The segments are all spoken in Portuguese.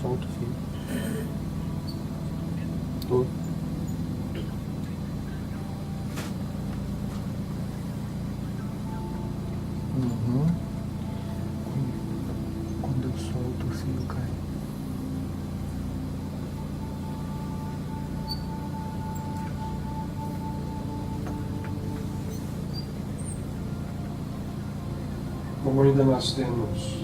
solto, filho. Tô. Uhum. Quando eu solto, o fio cai. Como ainda nós temos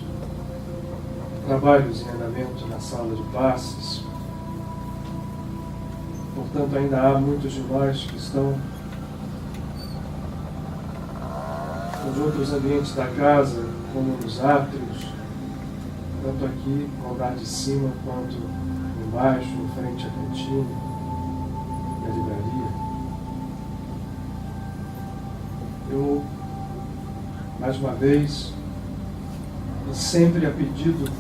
trabalhos em andamento na sala de passes, portanto ainda há muitos de nós que estão nos outros ambientes da casa, como nos átrios, tanto aqui no andar de cima quanto embaixo, em frente à cantina e à livraria. Eu, mais uma vez, e sempre a pedido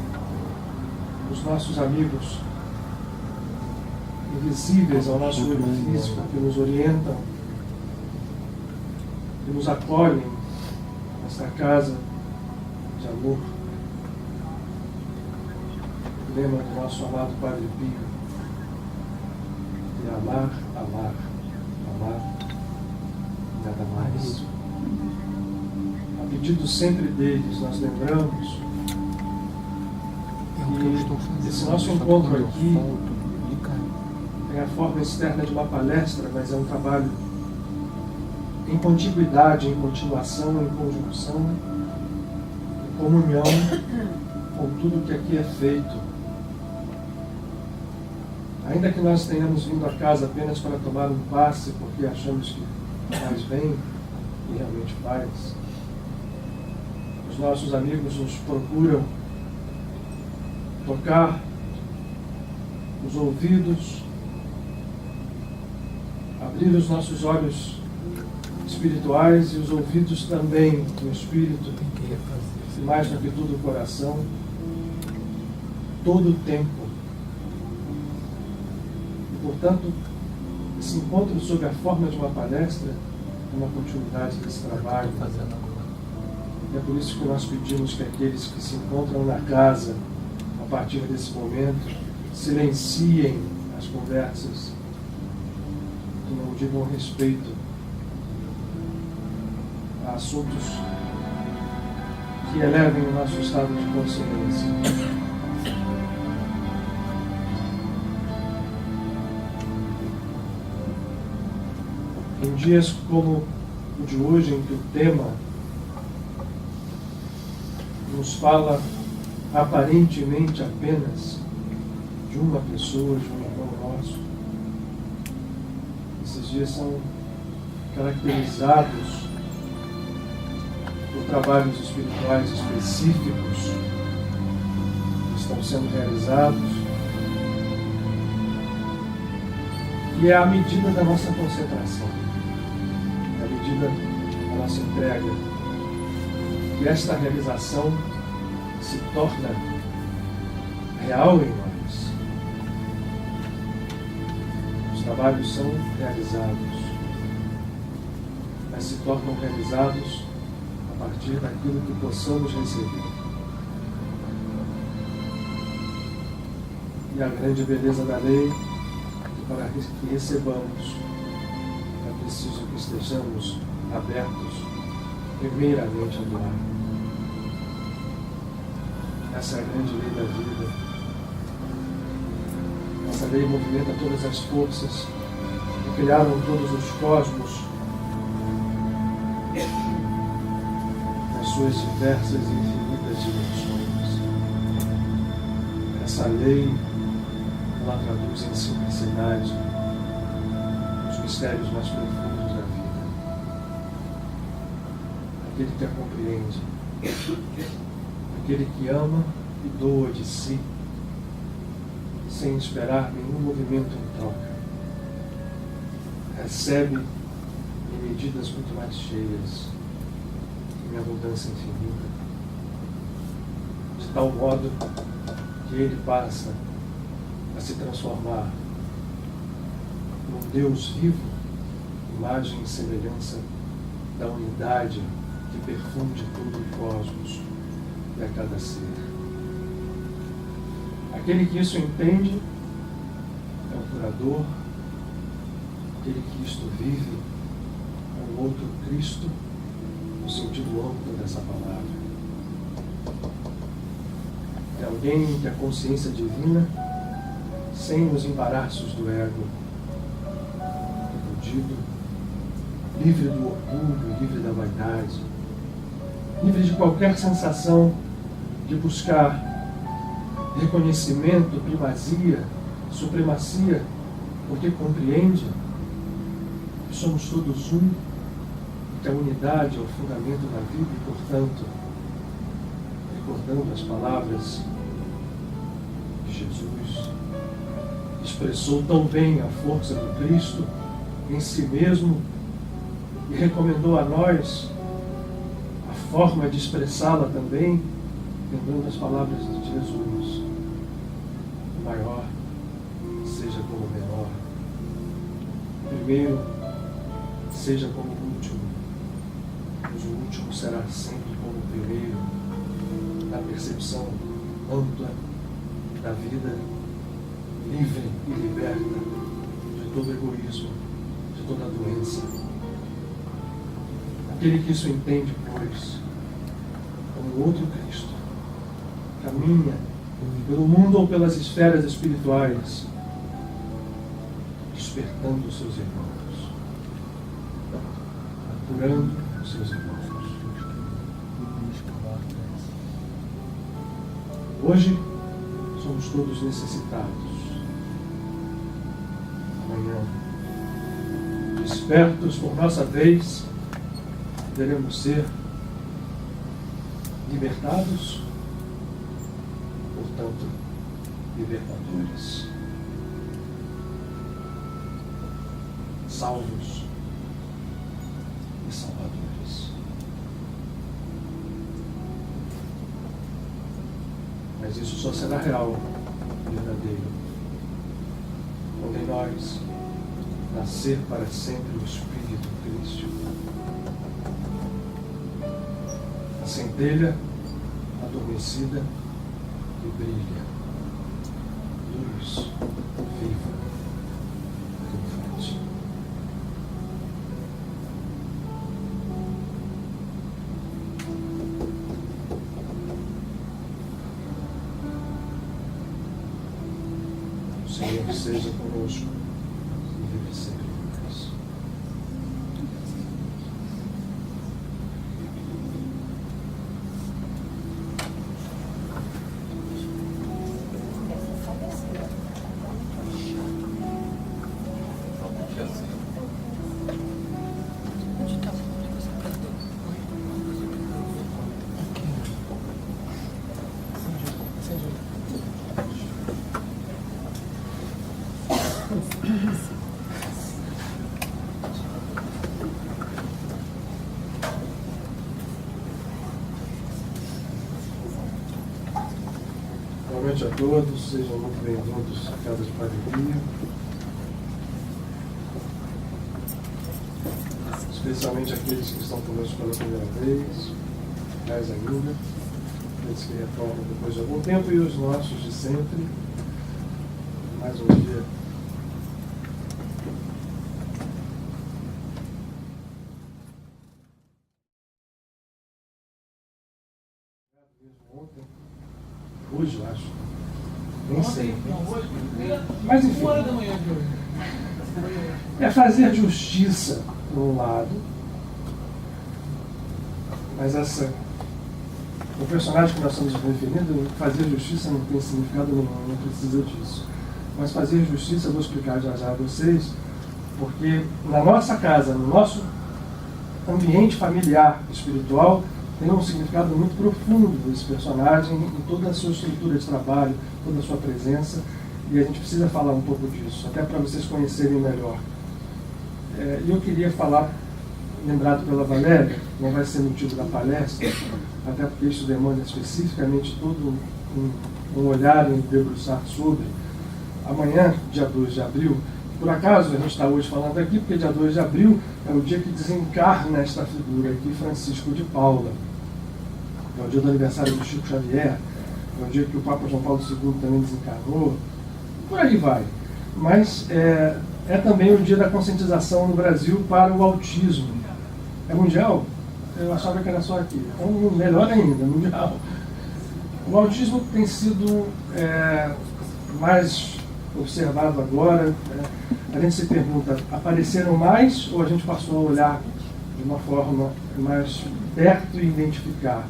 dos nossos amigos invisíveis ao nosso olho físico, que nos orientam, que nos acolhem nesta casa de amor. O lema do nosso amado Padre Pio: de amar, amar, amar, nada mais. A pedido sempre deles, nós lembramos que esse nosso encontro aqui tem a forma externa de uma palestra, mas é um trabalho em contiguidade, em continuação, em conjunção, em comunhão com tudo que aqui é feito. Ainda que nós tenhamos vindo a casa apenas para tomar um passe, porque achamos que faz bem, e realmente faz, os nossos amigos nos procuram tocar os ouvidos, abrir os nossos olhos espirituais e os ouvidos também do espírito, e mais do que tudo o coração, todo o tempo. E, portanto, esse encontro sob a forma de uma palestra é uma continuidade desse trabalho. E é por isso que nós pedimos que aqueles que se encontram na casa, a partir desse momento, silenciem as conversas, que não digam respeito a assuntos que elevem o nosso estado de consciência. Em dias como o de hoje, em que o tema nos fala aparentemente apenas de uma pessoa, de um irmão nosso, esses dias são caracterizados por trabalhos espirituais específicos que estão sendo realizados, e é a medida da nossa concentração, é a medida da nossa entrega, que esta realização se torna real em nós. Os trabalhos são realizados, mas se tornam realizados a partir daquilo que possamos receber. E a grande beleza da lei é que para que recebamos é preciso que estejamos abertos primeiramente a doar. Essa é a grande lei da vida. Essa lei movimenta todas as forças que criaram todos os cosmos nas suas diversas e infinitas dimensões. Essa lei, ela traduz em simplicidade os mistérios mais profundos da vida. Aquele que a compreende, aquele que ama e doa de si, sem esperar nenhum movimento em troca, recebe em medidas muito mais cheias, em abundância infinita, de tal modo que ele passa a se transformar num Deus vivo, imagem e semelhança da unidade que perfunde todo o cosmos e a cada ser. Aquele que isso entende é o curador, aquele que isto vive é o outro Cristo, no sentido amplo dessa palavra. É alguém que a consciência divina, sem os embaraços do ego, iludido, livre do orgulho, livre da vaidade, livre de qualquer sensação de buscar reconhecimento, primazia, supremacia, porque compreende que somos todos um, que a unidade é o fundamento da vida e, portanto, recordando as palavras de Jesus, expressou tão bem a força do Cristo em si mesmo e recomendou a nós a forma de expressá-la também, lembrando as palavras de Jesus: o maior seja como o menor, o primeiro seja como o último, pois o último será sempre como o primeiro, na percepção ampla da vida, livre e liberta de todo egoísmo, de toda doença. Aquele que isso entende, pois, como outro Cristo, caminha pelo mundo ou pelas esferas espirituais, despertando os seus irmãos, apurando os seus irmãos. Hoje somos todos necessitados. Amanhã, despertos por nossa vez, poderemos ser libertados, portanto, libertadores, salvos e salvadores. Mas isso só será real, verdadeiro, quando em nós nascer para sempre o Espírito Cristo. A centelha adormecida e brilha, luz viva, triunfante. O Senhor seja conosco e vive sempre com nós. Boa noite a todos, sejam muito bem-vindos à Casa de Padre Pio. Especialmente aqueles que estão conosco pela primeira vez, mais ainda, aqueles que retornam depois de algum tempo e os nossos de sempre. Mais um dia. Ontem. Hoje, eu acho. Nem sei. Mas enfim. É fazer justiça, por um lado. Mas o personagem que nós estamos referindo, fazer justiça não tem significado nenhum, não precisa disso. Mas fazer justiça, eu vou explicar já a vocês, porque na nossa casa, no nosso ambiente familiar espiritual, tem um significado muito profundo esse personagem em toda a sua estrutura de trabalho, toda a sua presença, e a gente precisa falar um pouco disso, até para vocês conhecerem melhor. E eu queria falar, lembrado pela Valéria, não vai ser motivo da palestra, até porque isso demanda especificamente todo um olhar e um debruçar sobre. Amanhã, dia 2 de abril, por acaso a gente está hoje falando aqui, porque dia 2 de abril é o dia que desencarna esta figura aqui, Francisco de Paula. É o dia do aniversário do Chico Xavier. no dia que o Papa João Paulo II também desencarnou, por aí vai. Mas é também o dia da conscientização no Brasil para o autismo. É mundial? Eu achava que era só aqui. Então, melhor ainda, mundial. O autismo tem sido mais observado agora. A gente se pergunta, apareceram mais ou a gente passou a olhar de uma forma mais perto e identificar?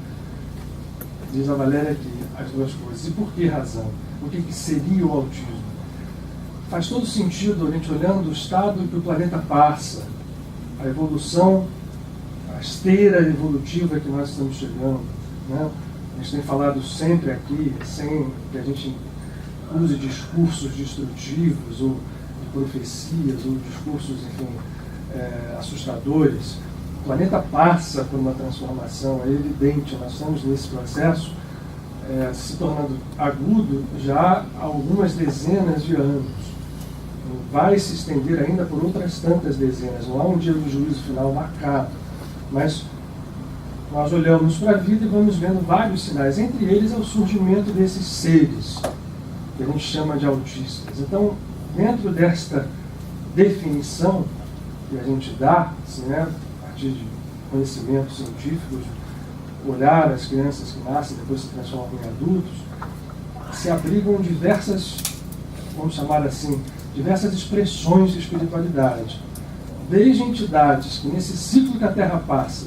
Diz a Valéria aqui as duas coisas. E por que razão? O que seria o autismo? Faz todo sentido a gente olhando o estado que o planeta passa, a evolução, a esteira evolutiva que nós estamos chegando, né? A gente tem falado sempre aqui, sem que a gente use discursos destrutivos ou de profecias ou discursos, enfim, assustadores. O planeta passa por uma transformação, é evidente, nós estamos nesse processo se tornando agudo já há algumas dezenas de anos. Vai se estender ainda por outras tantas dezenas. Não há um dia do juízo final marcado, mas nós olhamos para a vida e vamos vendo vários sinais. Entre eles é o surgimento desses seres, que a gente chama de autistas. Então, dentro desta definição que a gente dá, assim, né, a partir de conhecimentos científicos, olhar as crianças que nascem e depois se transformam em adultos, se abrigam diversas, vamos chamar assim, diversas expressões de espiritualidade. Desde entidades que nesse ciclo que a Terra passa,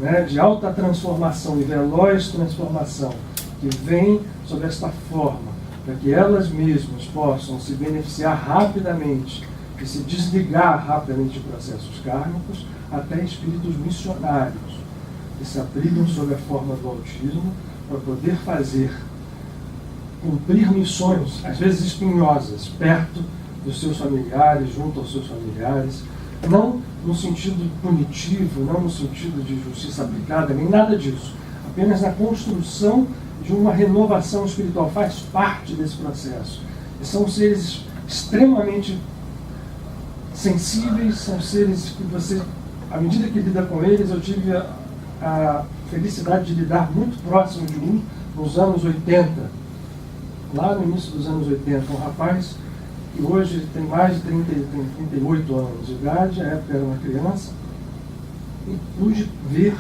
né, de alta transformação e veloz transformação, que vem sob esta forma, para que elas mesmas possam se beneficiar rapidamente e se desligar rapidamente de processos kármicos, até espíritos missionários, que se abrigam sob a forma do autismo para poder cumprir missões, às vezes espinhosas, perto dos seus familiares, junto aos seus familiares, não no sentido punitivo, não no sentido de justiça aplicada, nem nada disso, apenas na construção de uma renovação espiritual, faz parte desse processo. E são seres extremamente sensíveis, são seres que você, à medida que lida com eles, eu tive a felicidade de lidar muito próximo de um nos anos 80, lá no início dos anos 80, um rapaz que hoje tem mais de 38 anos de idade, à época era uma criança, e pude ver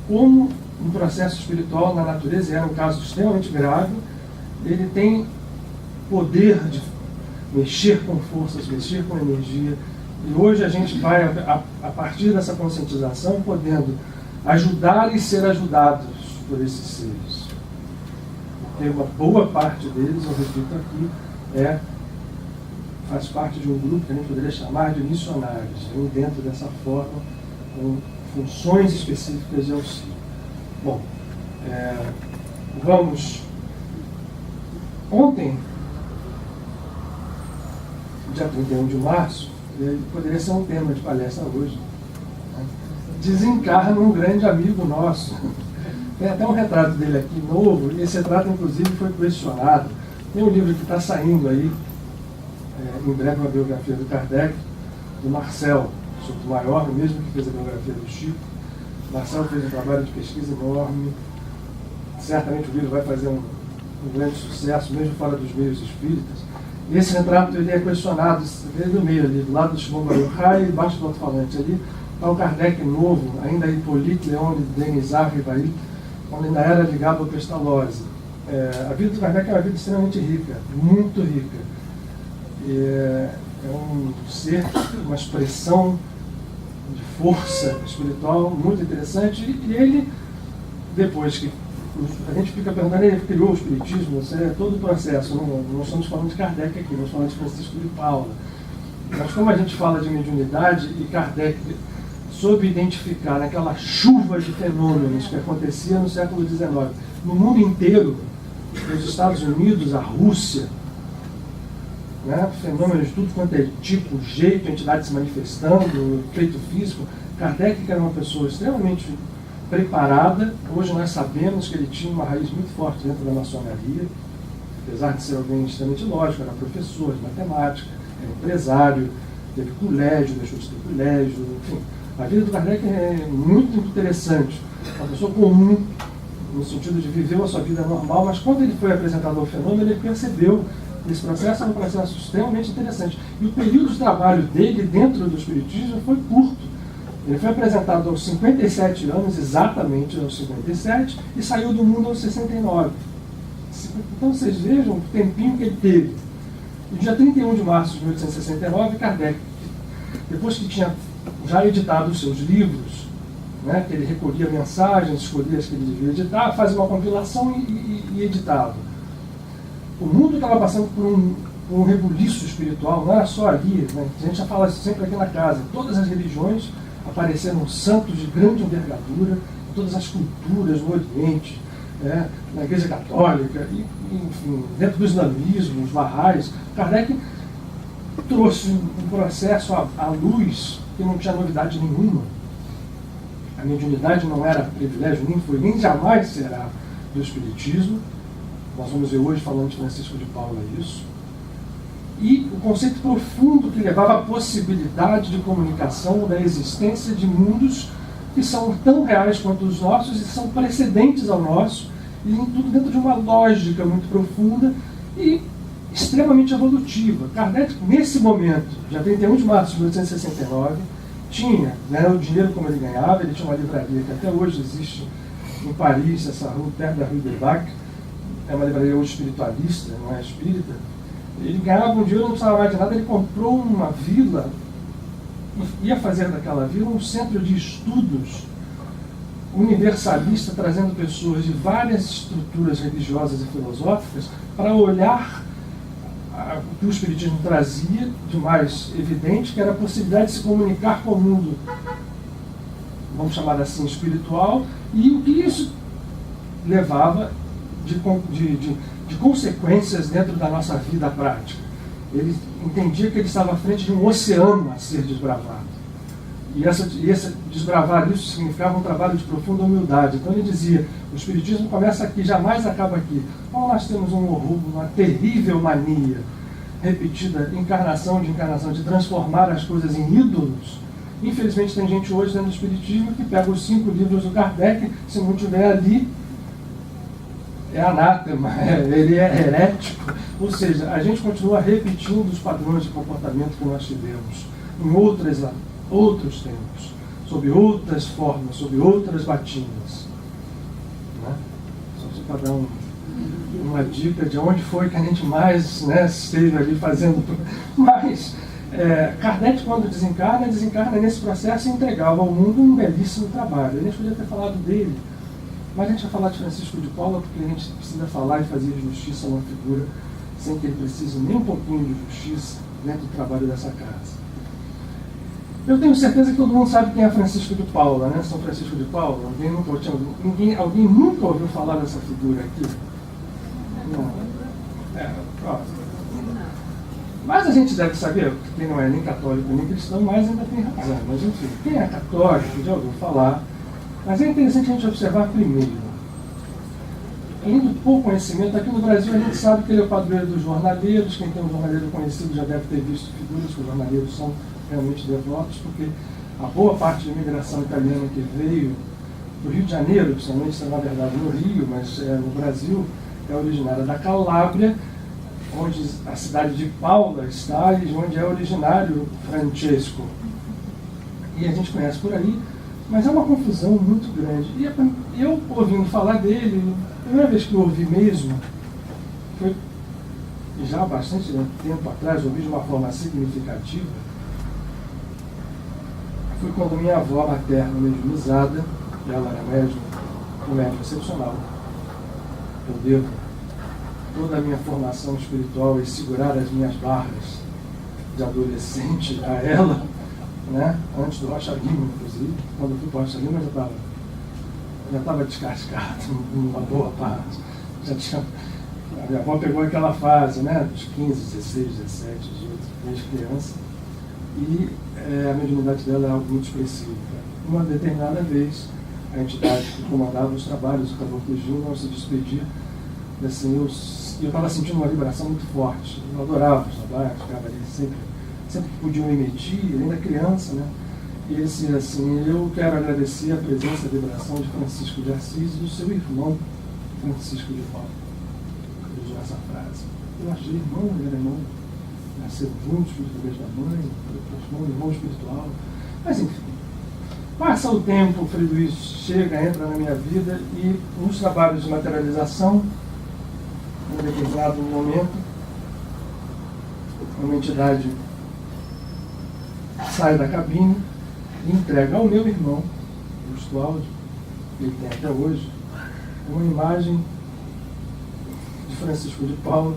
como um processo espiritual na natureza, e era um caso extremamente grave, ele tem poder de mexer com forças, mexer com energia, e hoje a gente vai, a partir dessa conscientização, podendo ajudar e ser ajudados por esses seres. Porque uma boa parte deles, eu repito aqui, faz parte de um grupo que a gente poderia chamar de missionários, vem dentro dessa forma, com funções específicas de auxílio. Bom, vamos. Ontem, dia 31 de março, poderia ser um tema de palestra hoje, né? Desencarna um grande amigo nosso. Tem até um retrato dele aqui novo, e esse retrato, inclusive, foi questionado. Tem um livro que está saindo aí, em breve, uma biografia do Kardec, do Marcel Sotomayor, o mesmo que fez a biografia do Chico. Marcel fez um trabalho de pesquisa enorme. Certamente o livro vai fazer um grande sucesso, mesmo fora dos meios espíritas. E esse retrato ele é questionado, ele no meio ali, do lado do Shimon Bar Yochai, embaixo do alto-falante. Ali está o Kardec novo, ainda Hippolyte Léon Denisard Rivail, quando ainda era ligado ao Pestalozzi. A vida do Kardec é uma vida extremamente rica, muito rica. É um ser, uma expressão de força espiritual muito interessante, e ele, depois que a gente fica perguntando, ele criou o espiritismo, isso é todo o processo, não estamos falando de Kardec aqui, nós estamos falando de Francisco de Paula. Mas como a gente fala de mediunidade, e Kardec soube identificar naquela chuva de fenômenos que acontecia no século XIX, no mundo inteiro, nos Estados Unidos, a Rússia, né, fenômenos de tudo quanto é tipo, jeito, entidade se manifestando, efeito físico. Kardec, que era uma pessoa extremamente preparada, hoje nós sabemos que ele tinha uma raiz muito forte dentro da maçonaria, apesar de ser alguém extremamente lógico, era professor de matemática, era empresário, teve colégio, deixou de ter colégio, enfim. A vida do Kardec é muito interessante. Uma pessoa comum, no sentido de viveu a sua vida normal, mas quando ele foi apresentado ao fenômeno, ele percebeu que esse processo era um processo extremamente interessante. E o período de trabalho dele dentro do espiritismo foi curto. Ele foi apresentado aos 57 anos, exatamente aos 57, e saiu do mundo aos 69. Então vocês vejam o tempinho que ele teve. No dia 31 de março de 1869, Kardec, depois que tinha já editado os seus livros, né, que ele recolhia mensagens, escolhia as que ele devia editar, fazia uma compilação e editava. O mundo estava passando por um rebuliço espiritual, não era só ali, né? A gente já fala sempre aqui na casa, todas as religiões apareceram santos de grande envergadura, todas as culturas no Oriente, né, na Igreja Católica, enfim, dentro do islamismo, os Bahá'ís. Kardec trouxe um processo à luz que não tinha novidade nenhuma. A mediunidade não era privilégio, nem foi, nem jamais será do Espiritismo. Nós vamos ver hoje, falando de Francisco de Paula, isso. E o conceito profundo que levava à possibilidade de comunicação da existência de mundos que são tão reais quanto os nossos e são precedentes ao nosso, e tudo dentro de uma lógica muito profunda e extremamente evolutiva. Kardec, nesse momento, dia 31 de março de 1869, tinha, né, o dinheiro como ele ganhava, ele tinha uma livraria que até hoje existe em Paris, essa rua, perto da Rue de Bac, é uma livraria hoje espiritualista, não é espírita. Ele ganhava um dinheiro, não precisava mais de nada, ele comprou uma vila e ia fazer daquela vila um centro de estudos universalista, trazendo pessoas de várias estruturas religiosas e filosóficas para olhar o que o Espiritismo trazia de mais evidente, que era a possibilidade de se comunicar com o mundo, vamos chamar assim, espiritual, e o que isso levava de consequências dentro da nossa vida prática. Ele entendia que ele estava à frente de um oceano a ser desbravado. E esse desbravar isso significava um trabalho de profunda humildade. Então ele dizia, o Espiritismo começa aqui, jamais acaba aqui. Como nós temos um horror, uma terrível mania, repetida, encarnação, de transformar as coisas em ídolos, infelizmente tem gente hoje dentro do Espiritismo que pega os 5 livros do Kardec, se não tiver ali, é anátema, ele é herético. Ou seja, a gente continua repetindo os padrões de comportamento que nós tivemos em outros tempos, sob outras formas, sob outras batidas. Né? Só para dar uma dica de onde foi que a gente mais, né, esteve ali fazendo. Mas Kardec, quando desencarna nesse processo e entregava ao mundo um belíssimo trabalho. A gente podia ter falado dele, mas a gente vai falar de Francisco de Paula porque a gente precisa falar e fazer justiça a uma figura sem que ele precise nem um pouquinho de justiça dentro do trabalho dessa casa. Eu tenho certeza que todo mundo sabe quem é Francisco de Paula, né? São Francisco de Paula. Alguém nunca ouviu falar dessa figura aqui? Não. Próximo. Mas a gente deve saber, quem não é nem católico nem cristão, mas ainda tem razão. Mas enfim, quem é católico já ouviu falar. Mas é interessante a gente observar primeiro. Além do pouco conhecimento, aqui no Brasil a gente sabe que ele é o padroeiro dos jornaleiros. Quem tem um jornaleiro conhecido já deve ter visto figuras que os jornaleiros são realmente devotos, porque a boa parte da imigração italiana que veio do Rio de Janeiro, principalmente, isso é na verdade no Rio, mas no Brasil, é originária da Calábria, onde a cidade de Paula está e onde é originário Francesco. E a gente conhece por aí, mas é uma confusão muito grande. E eu, ouvindo falar dele, a primeira vez que eu ouvi mesmo, foi já há bastante tempo atrás, ouvi de uma forma significativa, foi quando minha avó materna, mediunizada, ela era um médium excepcional. Eu devo toda a minha formação espiritual e segurar as minhas barras de adolescente a ela, né? Antes do Rocha Lima, inclusive. Quando eu fui para o Rocha Lima, eu já estava descascado, numa boa parte. A minha avó pegou aquela fase, né? Dos 15, 16, 17, 18, desde criança. E a mediunidade dela é algo muito expressivo. Uma determinada vez, a entidade que comandava os trabalhos, o Caboclo Gil, não se despedir. Assim, eu estava sentindo uma vibração muito forte. Eu adorava os trabalhos, ficava ali sempre que podiam emitir, ainda criança, né? E ele dizia assim: eu quero agradecer a presença e a vibração de Francisco de Assis e do seu irmão Francisco de Paula. Ele usou essa frase. Eu achei irmão, ele era irmão, nasceram juntos, filhos da mesma mãe, irmão espiritual. Mas enfim, passa o tempo, o Frei Luiz chega, entra na minha vida e nos trabalhos de materialização, em um determinado momento, uma entidade sai da cabine e entrega ao meu irmão, Augusto Aldo, que ele tem até hoje, uma imagem de Francisco de Paula,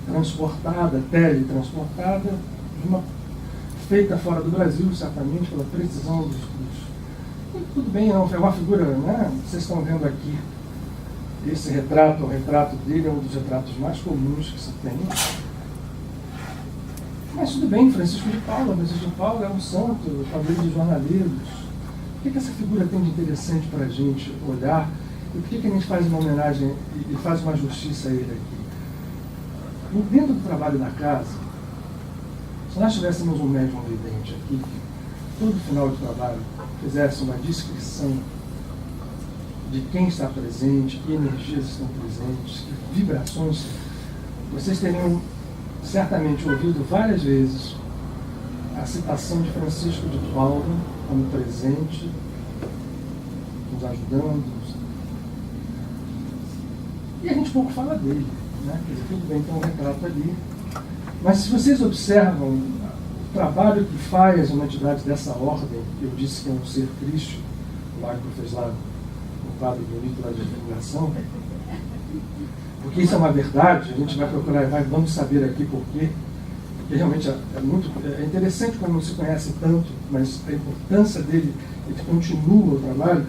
transportada, teletransportada, feita fora do Brasil, certamente, pela precisão dos e tudo bem, não, é uma figura, né? Vocês estão vendo aqui, esse retrato, o retrato dele é um dos retratos mais comuns que se tem. Mas tudo bem, Francisco de Paula é um santo, padrinho de jornaleiros. O que essa figura tem de interessante para a gente olhar? E por que a gente faz uma homenagem e faz uma justiça a ele aqui? Dentro do trabalho da casa, se nós tivéssemos um médium vidente aqui, que todo final de trabalho fizesse uma descrição de quem está presente, que energias estão presentes, que vibrações, vocês teriam certamente ouvido várias vezes a citação de Francisco de Paula como presente, nos ajudando. E a gente pouco fala dele, né? Quer dizer, tudo bem, tem um retrato ali. Mas se vocês observam o trabalho que faz uma entidade dessa ordem, eu disse que é um ser crístico, o Magno fez lá um quadro bonito lá de divulgação, porque isso é uma verdade, a gente vai procurar e vamos saber aqui por quê. Porque realmente é interessante como não se conhece tanto, mas a importância dele, ele continua o trabalho.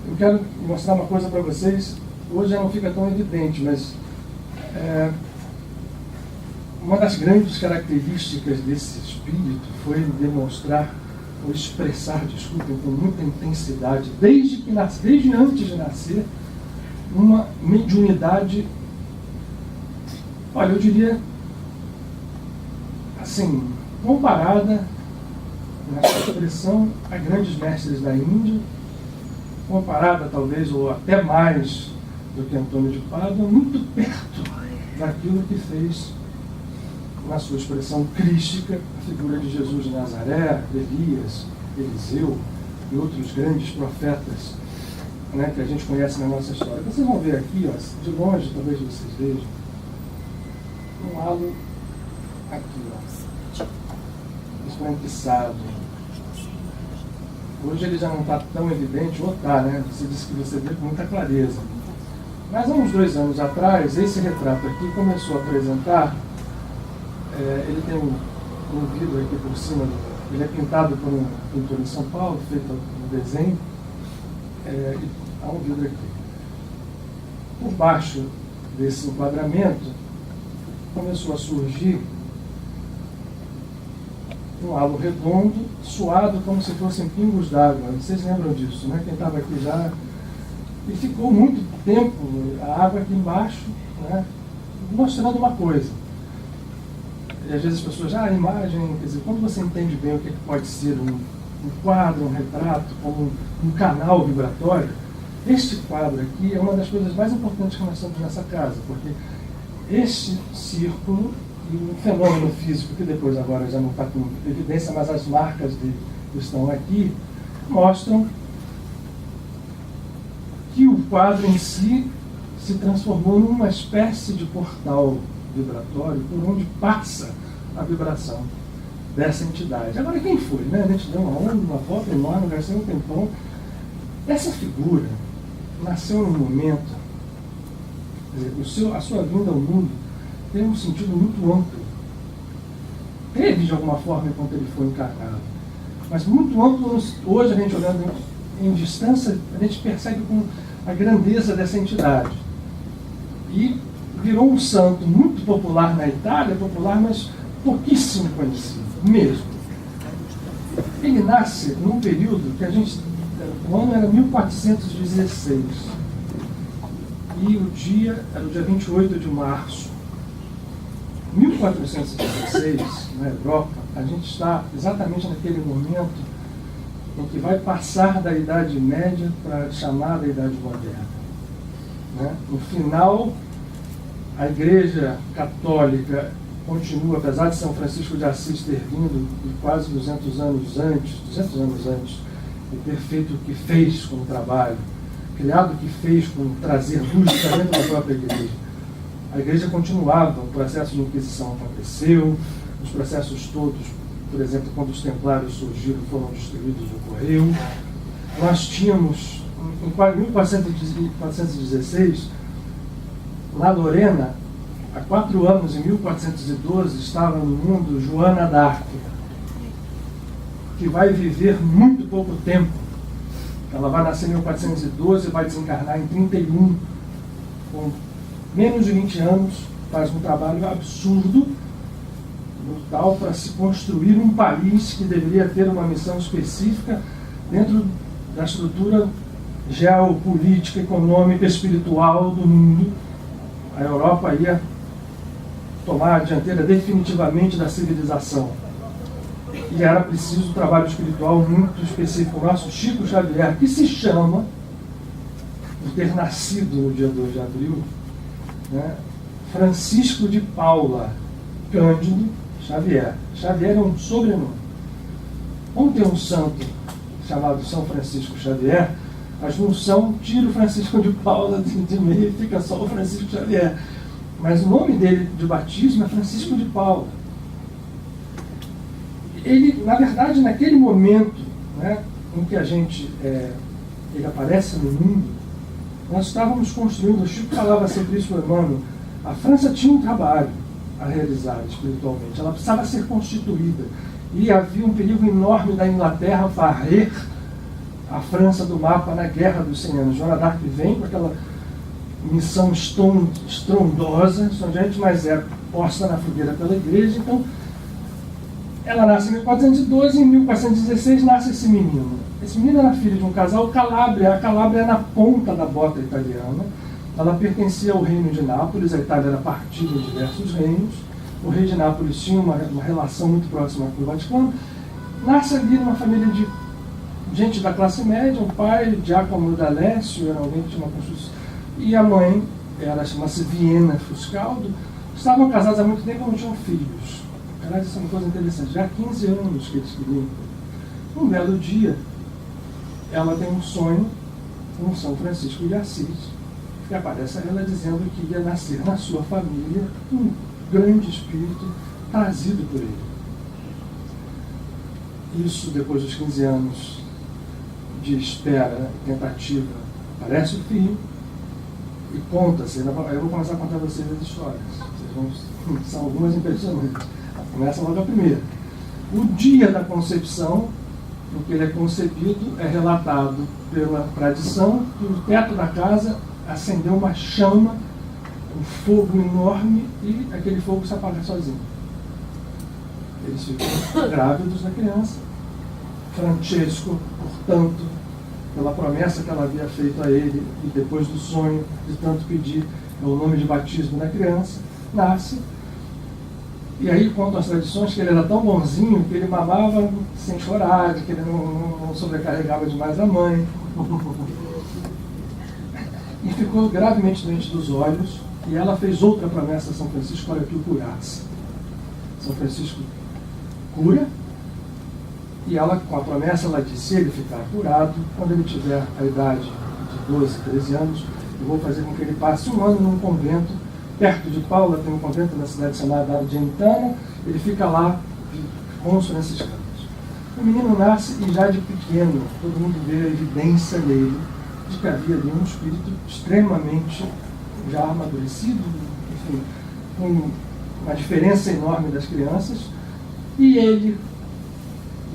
Eu quero mostrar uma coisa para vocês, hoje já não fica tão evidente, mas uma das grandes características desse espírito foi demonstrar, ou expressar, desculpem, com muita intensidade, desde antes de nascer, uma mediunidade, olha, eu diria, assim, comparada na sua expressão a grandes mestres da Índia, comparada talvez, ou até mais do que Antônio de Pádua, muito perto daquilo que fez na sua expressão crística a figura de Jesus de Nazaré, Elias, Eliseu e outros grandes profetas, né, que a gente conhece na nossa história. Vocês vão ver aqui, ó, de longe talvez vocês vejam, um halo aqui, ó, esbranquiçado. Hoje ele já não está tão evidente, ou está, né? Você disse que você vê com muita clareza. Mas há uns 2 anos atrás, esse retrato aqui começou a apresentar, ele tem um vidro aqui por cima, ele é pintado por um pintor em São Paulo, feito um desenho, e há um vidro aqui. Por baixo desse enquadramento, começou a surgir um halo redondo, suado como se fossem pingos d'água. Vocês lembram disso, né? Quem estava aqui já... E ficou muito tempo a água aqui embaixo, né, mostrando uma coisa. E às vezes as pessoas, a imagem, quer dizer, quando você entende bem o que pode ser um quadro, um retrato, como um canal vibratório, este quadro aqui é uma das coisas mais importantes que nós temos nessa casa, porque este círculo e um fenômeno físico, que depois agora já não está com evidência, mas as marcas que estão aqui, mostram que o quadro em si se transformou numa espécie de portal vibratório por onde passa a vibração dessa entidade. Agora, quem foi? Né? A gente deu uma volta enorme, gastou um tempão. Essa figura nasceu num momento, quer dizer, a sua vinda ao mundo tem um sentido muito amplo. Teve, de alguma forma, enquanto ele foi encarnado. Mas muito amplo, hoje a gente olhando em distância, a gente percebe com a grandeza dessa entidade. E virou um santo muito popular na Itália, popular, mas pouquíssimo conhecido, mesmo. Ele nasce num período que o ano era 1416. E o dia era o dia 28 de março. 1416, na Europa, a gente está exatamente naquele momento em que vai passar da Idade Média para a chamada Idade Moderna. Né? No final, a Igreja Católica continua, apesar de São Francisco de Assis ter vindo quase 200 anos antes, e ter feito o que fez com o trabalho, criado o que fez com trazer luz para dentro da própria Igreja. A Igreja continuava, o processo de Inquisição aconteceu, os processos todos, por exemplo, quando os templários surgiram, foram destruídos, ocorreu. Nós tínhamos, em 1416, na Lorena, há 4 anos, em 1412, estava no mundo Joana d'Arc, que vai viver muito pouco tempo. Ela vai nascer em 1412 e vai desencarnar em 31, com menos de 20 anos, faz um trabalho absurdo, brutal, para se construir um país que deveria ter uma missão específica dentro da estrutura geopolítica, econômica, espiritual do mundo. A Europa ia tomar a dianteira definitivamente da civilização. E era preciso um trabalho espiritual muito específico. O nosso Chico Xavier, que se chama, por ter nascido no dia 2 de abril, né, Francisco de Paula Cândido Xavier. Xavier é um sobrenome. Vamos ter um santo chamado São Francisco Xavier, a junção tira o Francisco de Paula de meio e fica só o Francisco Xavier. Mas o nome dele de batismo é Francisco de Paula. Ele, na verdade, naquele momento, né, em que ele aparece no mundo, nós estávamos construindo, o Chico falava sempre isso para o Emmanuel, a França tinha um trabalho a realizar espiritualmente, ela precisava ser constituída, e havia um perigo enorme da Inglaterra varrer a França do mapa na Guerra dos 100 Anos. Joana d'Arc vem com aquela missão estrondosa, mas é posta na fogueira pela Igreja. Então, ela nasce em 1412 e em 1416 nasce esse menino. Esse menino era filho de um casal Calábria. A Calábria é na ponta da bota italiana. Ela pertencia ao reino de Nápoles. A Itália era partida em diversos reinos. O rei de Nápoles tinha uma relação muito próxima com o Vaticano. Nasce ali numa família de gente da classe média, um pai, Giacomo d'Alessio, era alguém que tinha uma construção, e a mãe, ela chama-se Viena Fuscaldo. Estavam casados há muito tempo e não tinham filhos. Aliás, isso é uma coisa interessante. Já há 15 anos que eles queriam. Um belo dia, ela tem um sonho com São Francisco de Assis, que aparece a ela dizendo que ia nascer na sua família um grande espírito trazido por ele. Isso, depois dos 15 anos de espera, tentativa, aparece o filho e conta-se. Eu vou começar a contar a vocês as histórias. São algumas impressionantes. Começa logo a primeira. O dia da concepção, em que ele é concebido, é relatado pela tradição que o teto da casa acendeu uma chama, um fogo enorme, e aquele fogo se apaga sozinho. Eles ficam grávidos da criança. Francesco, portanto, pela promessa que ela havia feito a ele, e depois do sonho de tanto pedir o nome de batismo da criança, nasce. E aí contam as tradições que ele era tão bonzinho que ele mamava sem chorar, que ele não sobrecarregava demais a mãe. E ficou gravemente doente dos olhos, e ela fez outra promessa a São Francisco para que o curasse. São Francisco cura, e ela, com a promessa, ela disse: se ele ficar curado, quando ele tiver a idade de 12, 13 anos, eu vou fazer com que ele passe 1 ano num convento. Perto de Paula tem um convento na cidade chamada Argentana. Ele fica lá com os franciscanos. O menino nasce e já de pequeno, todo mundo vê a evidência dele, de que havia ali um espírito extremamente já amadurecido, enfim, com uma diferença enorme das crianças. E ele,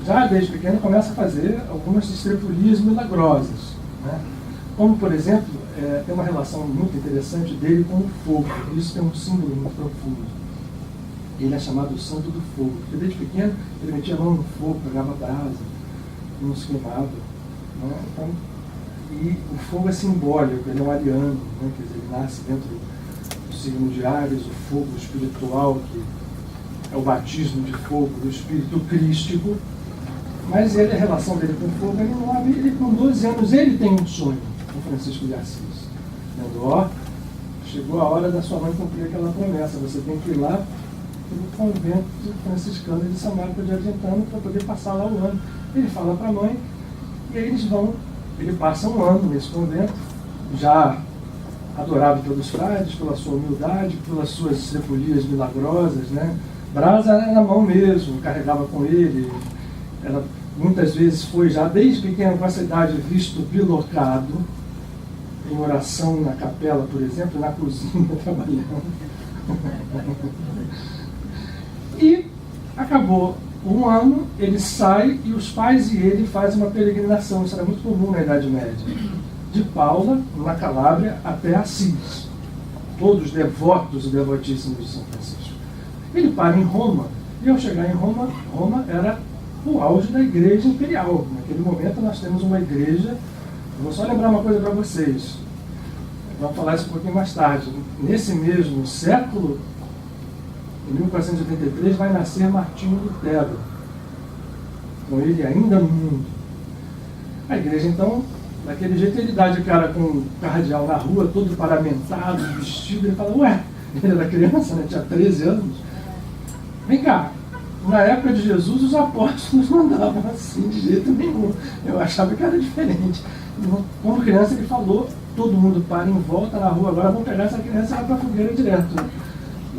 já desde pequeno, começa a fazer algumas estrepulias milagrosas, né? Como, por exemplo, tem uma relação muito interessante dele com o fogo. Isso tem um símbolo muito profundo. Ele é chamado o Santo do Fogo, porque desde pequeno ele metia a mão no fogo, pegava brasa, não se queimava, né? Então, e o fogo é simbólico, ele é um ariano, né? Quer dizer, ele nasce dentro do signo de Áries, o fogo espiritual, que é o batismo de fogo do espírito crístico. Mas ele, a relação dele com o fogo, ele com 12 anos, ele tem um sonho, o Francisco de Assis. Dizendo, ó, chegou a hora da sua mãe cumprir aquela promessa, você tem que ir lá no convento franciscano de São Marcos de Argentano para poder passar lá o ano. Ele fala para a mãe, e aí eles vão, ele passa um ano nesse convento, já adorado pelos frades, pela sua humildade, pelas suas cepulias milagrosas, né? Brasa era na mão mesmo, carregava com ele. Ela muitas vezes foi já desde pequeno, com essa idade, visto bilocado, em oração na capela, por exemplo, na cozinha, trabalhando. E acabou um ano, ele sai e os pais e ele fazem uma peregrinação, isso era muito comum na Idade Média, de Paula, na Calábria, até Assis. Todos devotos e devotíssimos de São Francisco. Ele para em Roma, e ao chegar em Roma, Roma era o auge da igreja imperial. Naquele momento nós temos uma igreja, eu vou só lembrar uma coisa para vocês, vamos falar isso um pouquinho mais tarde. Nesse mesmo século, em 1483, vai nascer Martinho Lutero, com ele ainda no mundo. A igreja, então, daquele jeito, ele dá de cara com um cardeal na rua, todo paramentado, vestido, ele fala, ué, ele era criança, né? Tinha 13 anos. Vem cá, na época de Jesus, os apóstolos não andavam assim de jeito nenhum. Eu achava que era diferente. Como criança, ele falou, todo mundo para em volta na rua, agora vamos pegar essa criança e vai para a fogueira direto.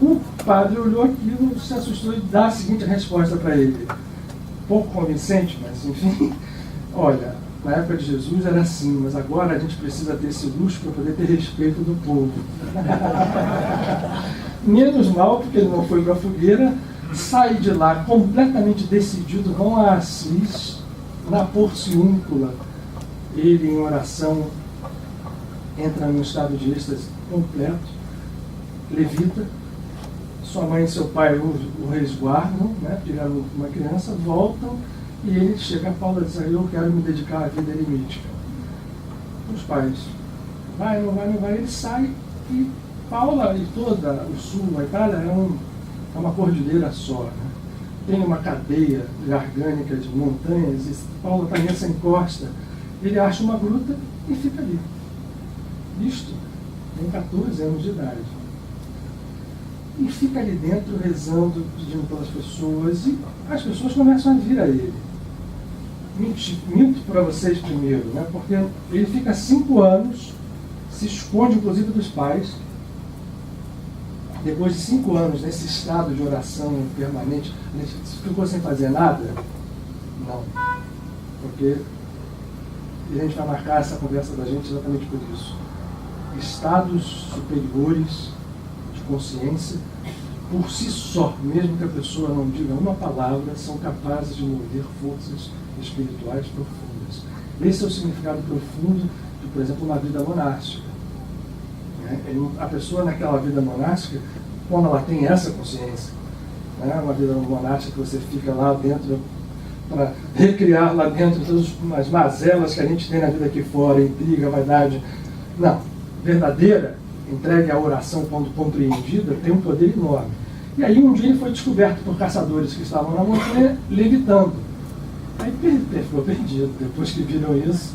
O padre olhou aquilo, se assustou e dá a seguinte resposta para ele. Pouco convincente, mas enfim. Olha, na época de Jesus era assim, mas agora a gente precisa ter esse luxo para poder ter respeito do povo. Menos mal, porque ele não foi para a fogueira, sai de lá completamente decidido, vão a Assis, na porciúncula. Ele, em oração, entra num estado de êxtase completo, levita. Sua mãe e seu pai o resguardam, né, tiraram uma criança, voltam, e ele chega a Paula e diz, eu quero me dedicar à vida eremítica. Os pais, vai, não vai, não vai, ele sai, e Paula e toda o sul, a Itália, é uma cordilheira só, né? Tem uma cadeia orgânica de montanhas, e Paula está nessa encosta, ele acha uma gruta e fica ali. Isto, tem 14 anos de idade. E fica ali dentro rezando, pedindo pelas pessoas, e as pessoas começam a vir a ele. Minto para vocês primeiro, né? Porque ele fica 5 anos, se esconde inclusive dos pais. Depois de 5 anos nesse estado de oração permanente, ele ficou sem fazer nada? Não. Porque a gente vai marcar essa conversa da gente exatamente por isso. Estados superiores de consciência, por si só, mesmo que a pessoa não diga uma palavra, são capazes de mover forças espirituais profundas. Esse é o significado profundo de, por exemplo, uma vida monástica. A pessoa naquela vida monástica, quando ela tem essa consciência, né, uma vida monástica que você fica lá dentro para recriar lá dentro todas as mazelas que a gente tem na vida aqui fora, intriga, vaidade. Não, verdadeira, entregue à oração quando compreendida, tem um poder enorme. E aí um dia ele foi descoberto por caçadores que estavam na montanha levitando. Aí ficou perdido. Depois que viram isso,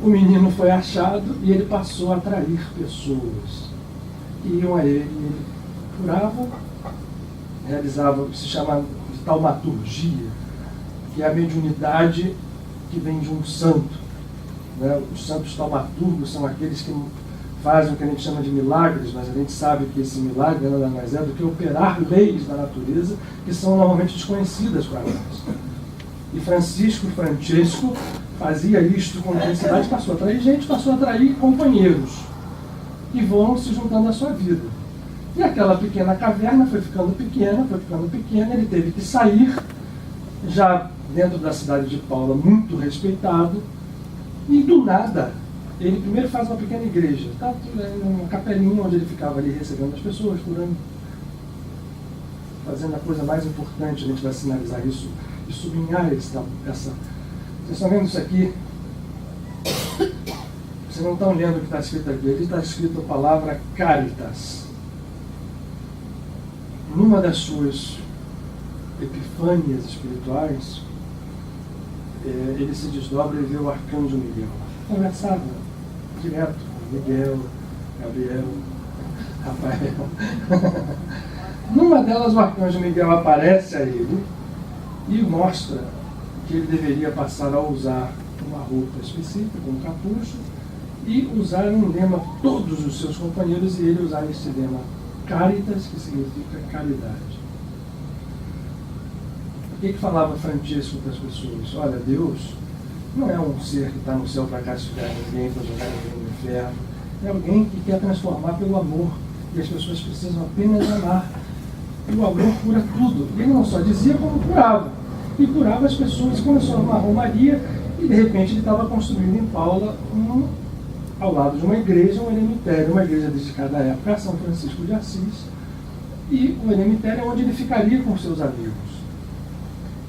o menino foi achado e ele passou a atrair pessoas que iam a ele. Ele curava, realizava o que se chama de taumaturgia, que é a mediunidade que vem de um santo. Né? Os santos taumaturgos são aqueles que fazem o que a gente chama de milagres, mas a gente sabe que esse milagre nada mais é do que operar leis da natureza que são normalmente desconhecidas para nós. E Francesco fazia isto com intensidade, passou a atrair gente, passou a atrair companheiros que vão se juntando à sua vida. E aquela pequena caverna foi ficando pequena, ele teve que sair, já dentro da cidade de Paula, muito respeitado, e do nada, ele primeiro faz uma pequena igreja, tá? Uma capelinha onde ele ficava ali recebendo as pessoas, curando, fazendo a coisa mais importante, a gente vai sinalizar isso, e sublinhar essa. Vocês estão vendo isso aqui? Vocês não estão lendo o que está escrito aqui. Aqui está escrito a palavra caritas. Numa das suas epifânias espirituais, ele se desdobra e vê o arcanjo Miguel. Conversava direto com Miguel, Gabriel, Rafael. Numa delas, o arcanjo Miguel aparece a ele e mostra que ele deveria passar a usar uma roupa específica, um capucho, e usar um lema todos os seus companheiros, e ele usar esse lema Caritas, que significa caridade. O que falava Francesco para as pessoas? Olha, Deus não é um ser que está no céu para castigar ninguém, para jogar ninguém no inferno. É alguém que quer transformar pelo amor. E as pessoas precisam apenas amar. E o amor cura tudo. E ele não só dizia, como curava. E curava as pessoas. Começou uma romaria e, de repente, ele estava construindo em Paula, ao lado de uma igreja, um eremitério, uma igreja dedicada à época a São Francisco de Assis. E o eremitério é onde ele ficaria com seus amigos.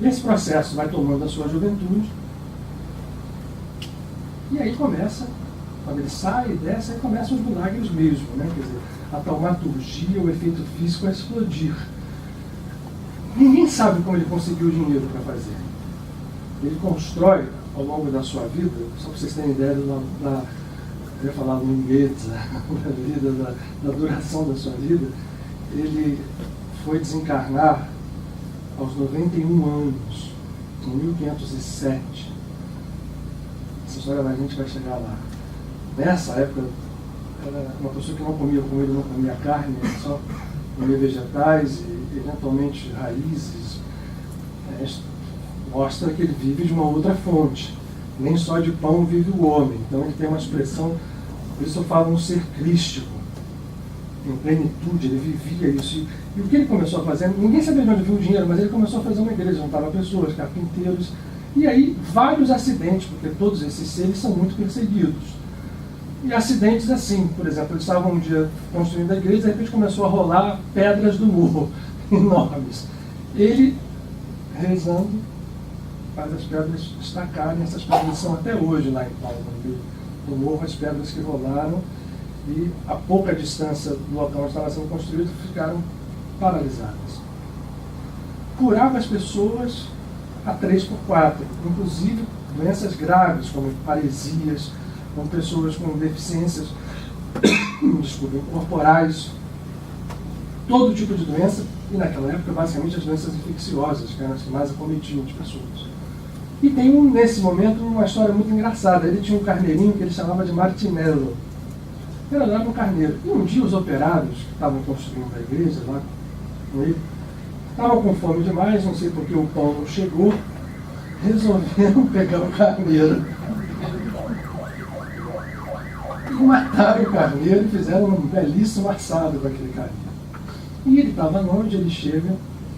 Esse processo vai tomando a sua juventude. E aí começa, quando ele sai e desce, aí começam os milagres mesmo, né? Quer dizer, a taumaturgia, o efeito físico a explodir. Ninguém sabe como ele conseguiu o dinheiro para fazer. Ele constrói, ao longo da sua vida, só para vocês terem ideia eu ia falar lungueza, da duração da sua vida, ele foi desencarnar aos 91 anos, em 1507. Essa história da gente vai chegar lá. Nessa época, era uma pessoa que não comia, como ele não comia carne, ele só comia vegetais e eventualmente raízes. Mostra que ele vive de uma outra fonte. Nem só de pão vive o homem. Então ele tem uma expressão, por isso eu falo um ser crístico, em plenitude, ele vivia isso. E o que ele começou a fazer, ninguém sabia de onde veio o dinheiro, mas ele começou a fazer uma igreja, juntava pessoas, carpinteiros, e aí vários acidentes, porque todos esses seres são muito perseguidos. E acidentes assim, por exemplo, eles estavam um dia construindo a igreja, de repente começou a rolar pedras do muro, enormes. Ele, rezando, faz as pedras destacarem, essas pedras são até hoje lá em Palma, no morro, as pedras que rolaram, e a pouca distância do local onde estava sendo construído ficaram paralisadas. Curava as pessoas a 3x4, inclusive doenças graves, como paresias, com pessoas com deficiências corporais, todo tipo de doença, e naquela época, basicamente, as doenças infecciosas, que eram as que mais acometiam as pessoas. E tem, nesse momento, uma história muito engraçada. Ele tinha um carneirinho que ele chamava de Martinello. Ele andava no carneiro. E um dia os operários que estavam construindo a igreja lá com ele, estavam com fome demais, não sei porque o pão não chegou, resolveram pegar o carneiro. E mataram o carneiro e fizeram um belíssimo assado com aquele carneiro. E ele estava longe, ele chega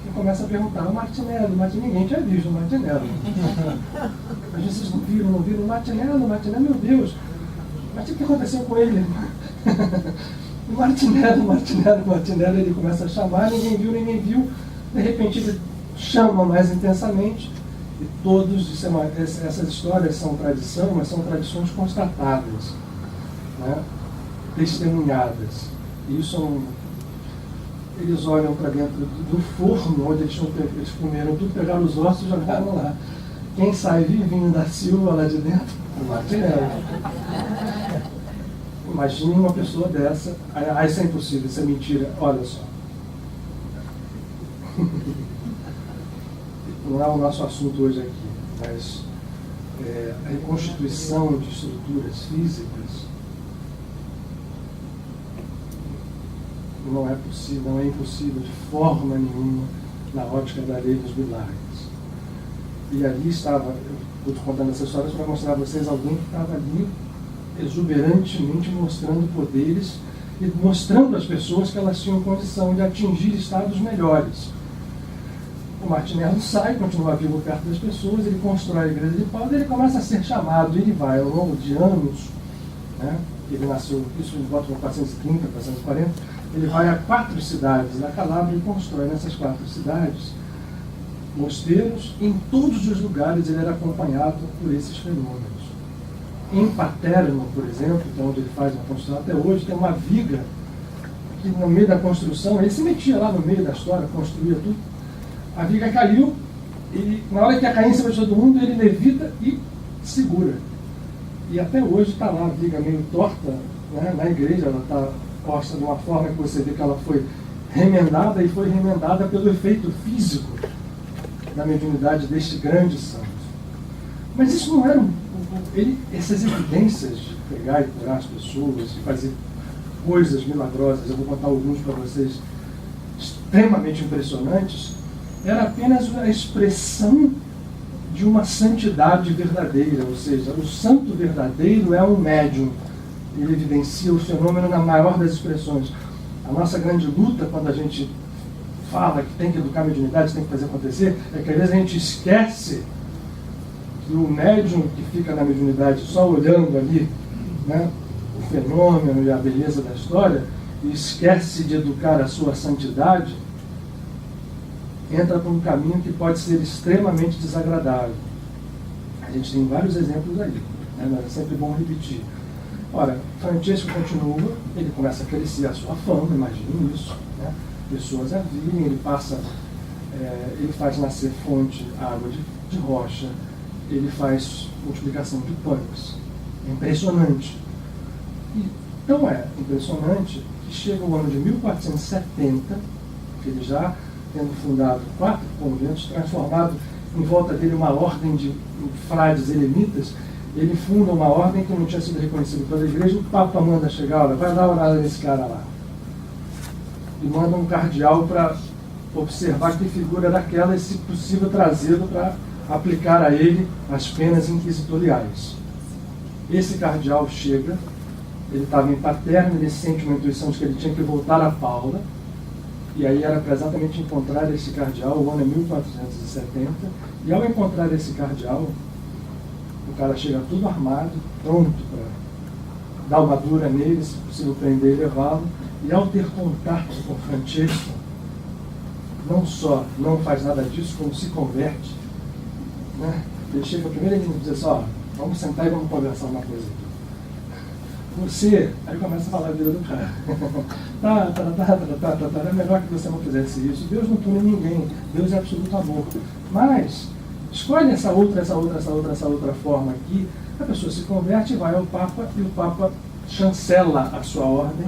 e começa a perguntar, o Martinello, ninguém tinha visto o Martinello. Mas vocês não viram o Martinello, meu Deus. Mas o que aconteceu com ele? Martinello, ele começa a chamar, ninguém viu. De repente ele chama mais intensamente. E todos, essas histórias são tradição, mas são tradições constatadas, né? Testemunhadas. E isso eles olham para dentro do forno onde eles comeram tudo, pegaram os ossos e jogaram lá. Quem sai vivinho da Silva lá de dentro? O Martinello. Imagine uma pessoa dessa. Isso é impossível, isso é mentira. Olha só. Não é o nosso assunto hoje aqui, mas a reconstituição de estruturas físicas não é impossível de forma nenhuma na ótica da lei dos milagres. E ali estava, eu estou contando essa história para mostrar a vocês alguém que estava ali exuberantemente mostrando poderes e mostrando às pessoas que elas tinham condição de atingir estados melhores. O Martinello sai, continua vivo perto das pessoas, ele constrói a igreja de Paula, ele começa a ser chamado, ele vai ao longo de anos, né? Ele nasceu, isso ele bota com 430, 440, ele vai a 4 cidades da Calábria e constrói nessas 4 cidades mosteiros. Em todos os lugares ele era acompanhado por esses fenômenos. Em Paterno, por exemplo, que é onde ele faz uma construção até hoje, tem uma viga que no meio da construção, ele se metia lá no meio da história, construía tudo. A viga caiu, na hora que cair em cima de todo mundo, ele levita e segura. E até hoje está lá, a viga meio torta, né? Na igreja, ela está posta de uma forma que você vê que ela foi remendada, e foi remendada pelo efeito físico da mediunidade deste grande santo. Mas isso não era essas evidências de pegar e curar as pessoas, de fazer coisas milagrosas, eu vou contar alguns para vocês, extremamente impressionantes, era apenas a expressão de uma santidade verdadeira, ou seja, o santo verdadeiro é um médium, ele evidencia o fenômeno na maior das expressões. A nossa grande luta, quando a gente fala que tem que educar a mediunidade, tem que fazer acontecer, é que às vezes a gente esquece que o médium que fica na mediunidade só olhando ali, né, o fenômeno e a beleza da história, e esquece de educar a sua santidade, entra por um caminho que pode ser extremamente desagradável. A gente tem vários exemplos aí, né, mas é sempre bom repetir. Ora, Francesco continua, ele começa a crescer a sua fama, imagine isso, né? Pessoas a virem, ele faz nascer fonte, água de rocha, ele faz multiplicação de pães. É impressionante. E tão é impressionante que chega o ano de 1470, que ele já tendo fundado 4 conventos, transformado em volta dele uma ordem de frades eremitas, ele funda uma ordem que não tinha sido reconhecida pela igreja, o Papa manda chegar, olha, vai dar uma olhada nesse cara lá. E manda um cardeal para observar que figura daquela e, se possível, trazê-lo para aplicar a ele as penas inquisitoriais. Esse cardeal chega, ele estava em Paterno, ele sente uma intuição de que ele tinha que voltar a Paula, e aí era para exatamente encontrar esse cardeal, o ano é 1470, e ao encontrar esse cardeal, o cara chega tudo armado, pronto para dar uma dura nele, se possível prender e levá-lo, e ao ter contato com Francesco, não só não faz nada disso, como se converte, né? Ele chega primeiro e diz assim, ó, vamos sentar e vamos conversar uma coisa aqui. Você, aí começa a falar a vida do cara. É melhor que você não fizesse isso. Deus não pune ninguém, Deus é absoluto amor. Mas escolhe essa outra forma aqui, a pessoa se converte, vai ao Papa e o Papa chancela a sua ordem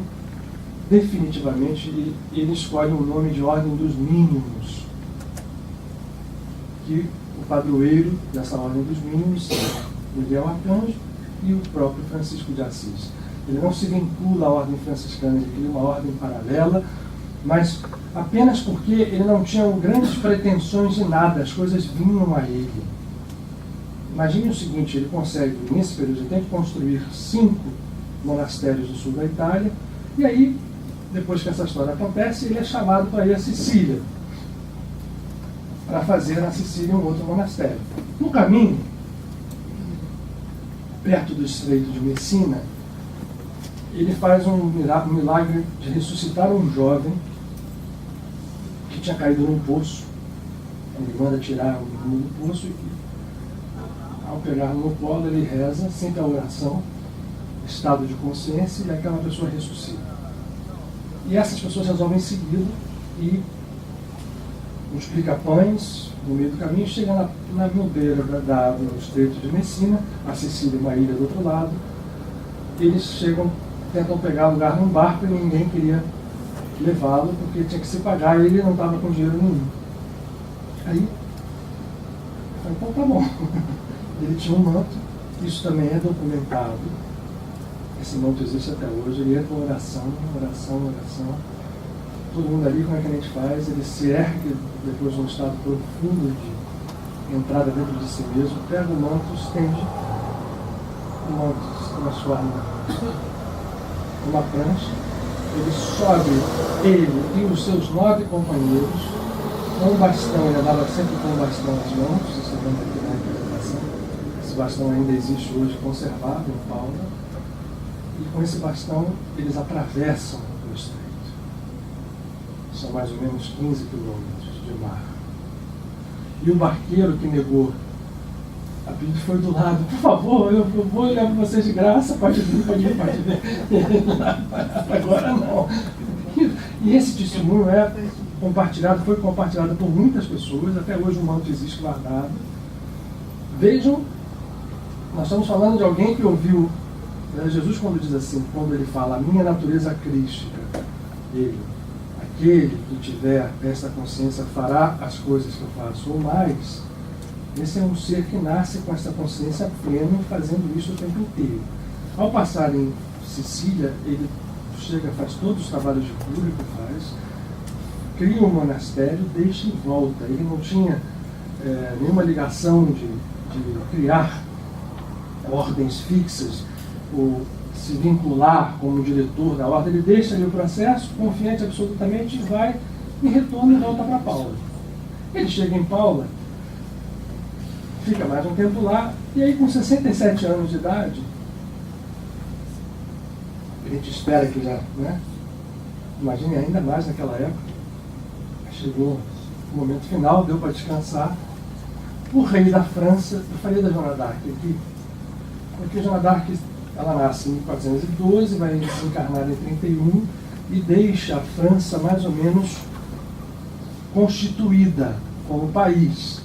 definitivamente, e ele escolhe um nome de ordem dos mínimos, que o padroeiro dessa ordem dos mínimos é Miguel Arcanjo e o próprio Francisco de Assis. Ele não se vincula à ordem franciscana, ele cria uma ordem paralela, mas apenas porque ele não tinha grandes pretensões de nada, as coisas vinham a ele. Imagine o seguinte, ele consegue, nesse período de tempo, construir 5 monastérios do sul da Itália, e aí, depois que essa história acontece, ele é chamado para ir a Sicília, para fazer na Sicília um outro monastério. No caminho, perto do Estreito de Messina, ele faz um milagre de ressuscitar um jovem que tinha caído num poço. Ele manda tirar o menino do poço e, ao pegar no colo, ele reza, sempre a oração, estado de consciência, e aquela pessoa ressuscita. E essas pessoas resolvem segui-lo e multiplica pães no meio do caminho, chega na beira do Estreito de Messina, a Sicília, uma ilha do outro lado. Eles chegam, tentam pegar lugar num barco e ninguém queria levá-lo porque tinha que se pagar e ele não estava com dinheiro nenhum. Aí, eu falei, então tá bom. Ele tinha um manto, isso também é documentado. Esse manto existe até hoje, ele entra em oração. Todo mundo ali, como é que a gente faz? Ele se ergue depois de um estado profundo de entrada dentro de si mesmo, pega o manto, estende, o manto se transforma numa prancha, ele sobe, ele e os seus 9 companheiros, com um bastão, ele andava sempre com um bastão nas mãos, vocês estão vendo aqui na representação, esse bastão ainda existe hoje, conservado em Paula, e com esse bastão eles atravessam o estreito. São mais ou menos 15 quilômetros de mar. E o barqueiro que negou a pedido foi do lado, por favor, eu vou levar vocês de graça, pode vir. Agora não. E esse testemunho é compartilhado, foi compartilhado por muitas pessoas, até hoje o manto existe guardado. Vejam, nós estamos falando de alguém que ouviu, Jesus quando diz assim, quando ele fala, a minha natureza crística, aquele que tiver esta consciência fará as coisas que eu faço, ou mais. Esse é um ser que nasce com essa consciência plena, fazendo isso o tempo inteiro. Ao passar em Sicília, ele chega, faz todos os trabalhos de cura que faz, cria um monastério, deixa e volta. Ele não tinha nenhuma ligação de criar ordens fixas, ou se vincular como diretor da ordem. Ele deixa ali o processo, confiante absolutamente, vai e retorna e volta para Paula. Ele chega em Paula, fica mais um tempo lá, e aí com 67 anos de idade, a gente espera que já, né? Imagine ainda mais naquela época, chegou o momento final, deu para descansar. O rei da França, eu falei da Joana d'Arc aqui, porque a Joana d'Arc, ela nasce em 1412, vai desencarnar em 31 e deixa a França mais ou menos constituída como país.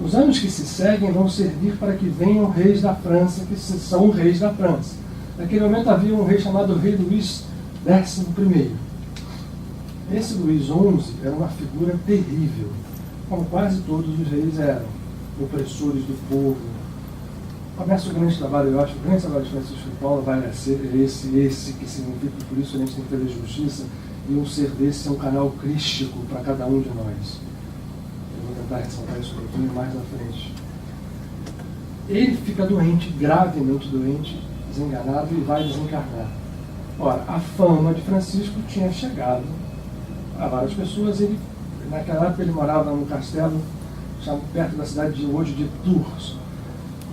Os anos que se seguem vão servir para que venham reis da França, que são reis da França. Naquele momento havia um rei chamado rei Luís XI. Esse Luís XI era uma figura terrível, como quase todos os reis eram, opressores do povo. Começa o grande trabalho, eu acho, o grande trabalho de Francisco de Paula vai ser esse que significa que por isso a gente tem que fazer justiça, e um ser desse é um canal crístico para cada um de nós. Eu vou tentar ressaltar isso um pouquinho mais na frente. Ele fica doente, gravemente doente, desenganado, e vai desencarnar. Ora, a fama de Francisco tinha chegado a várias pessoas. Ele, naquela época ele morava num castelo perto da cidade de hoje de Tours.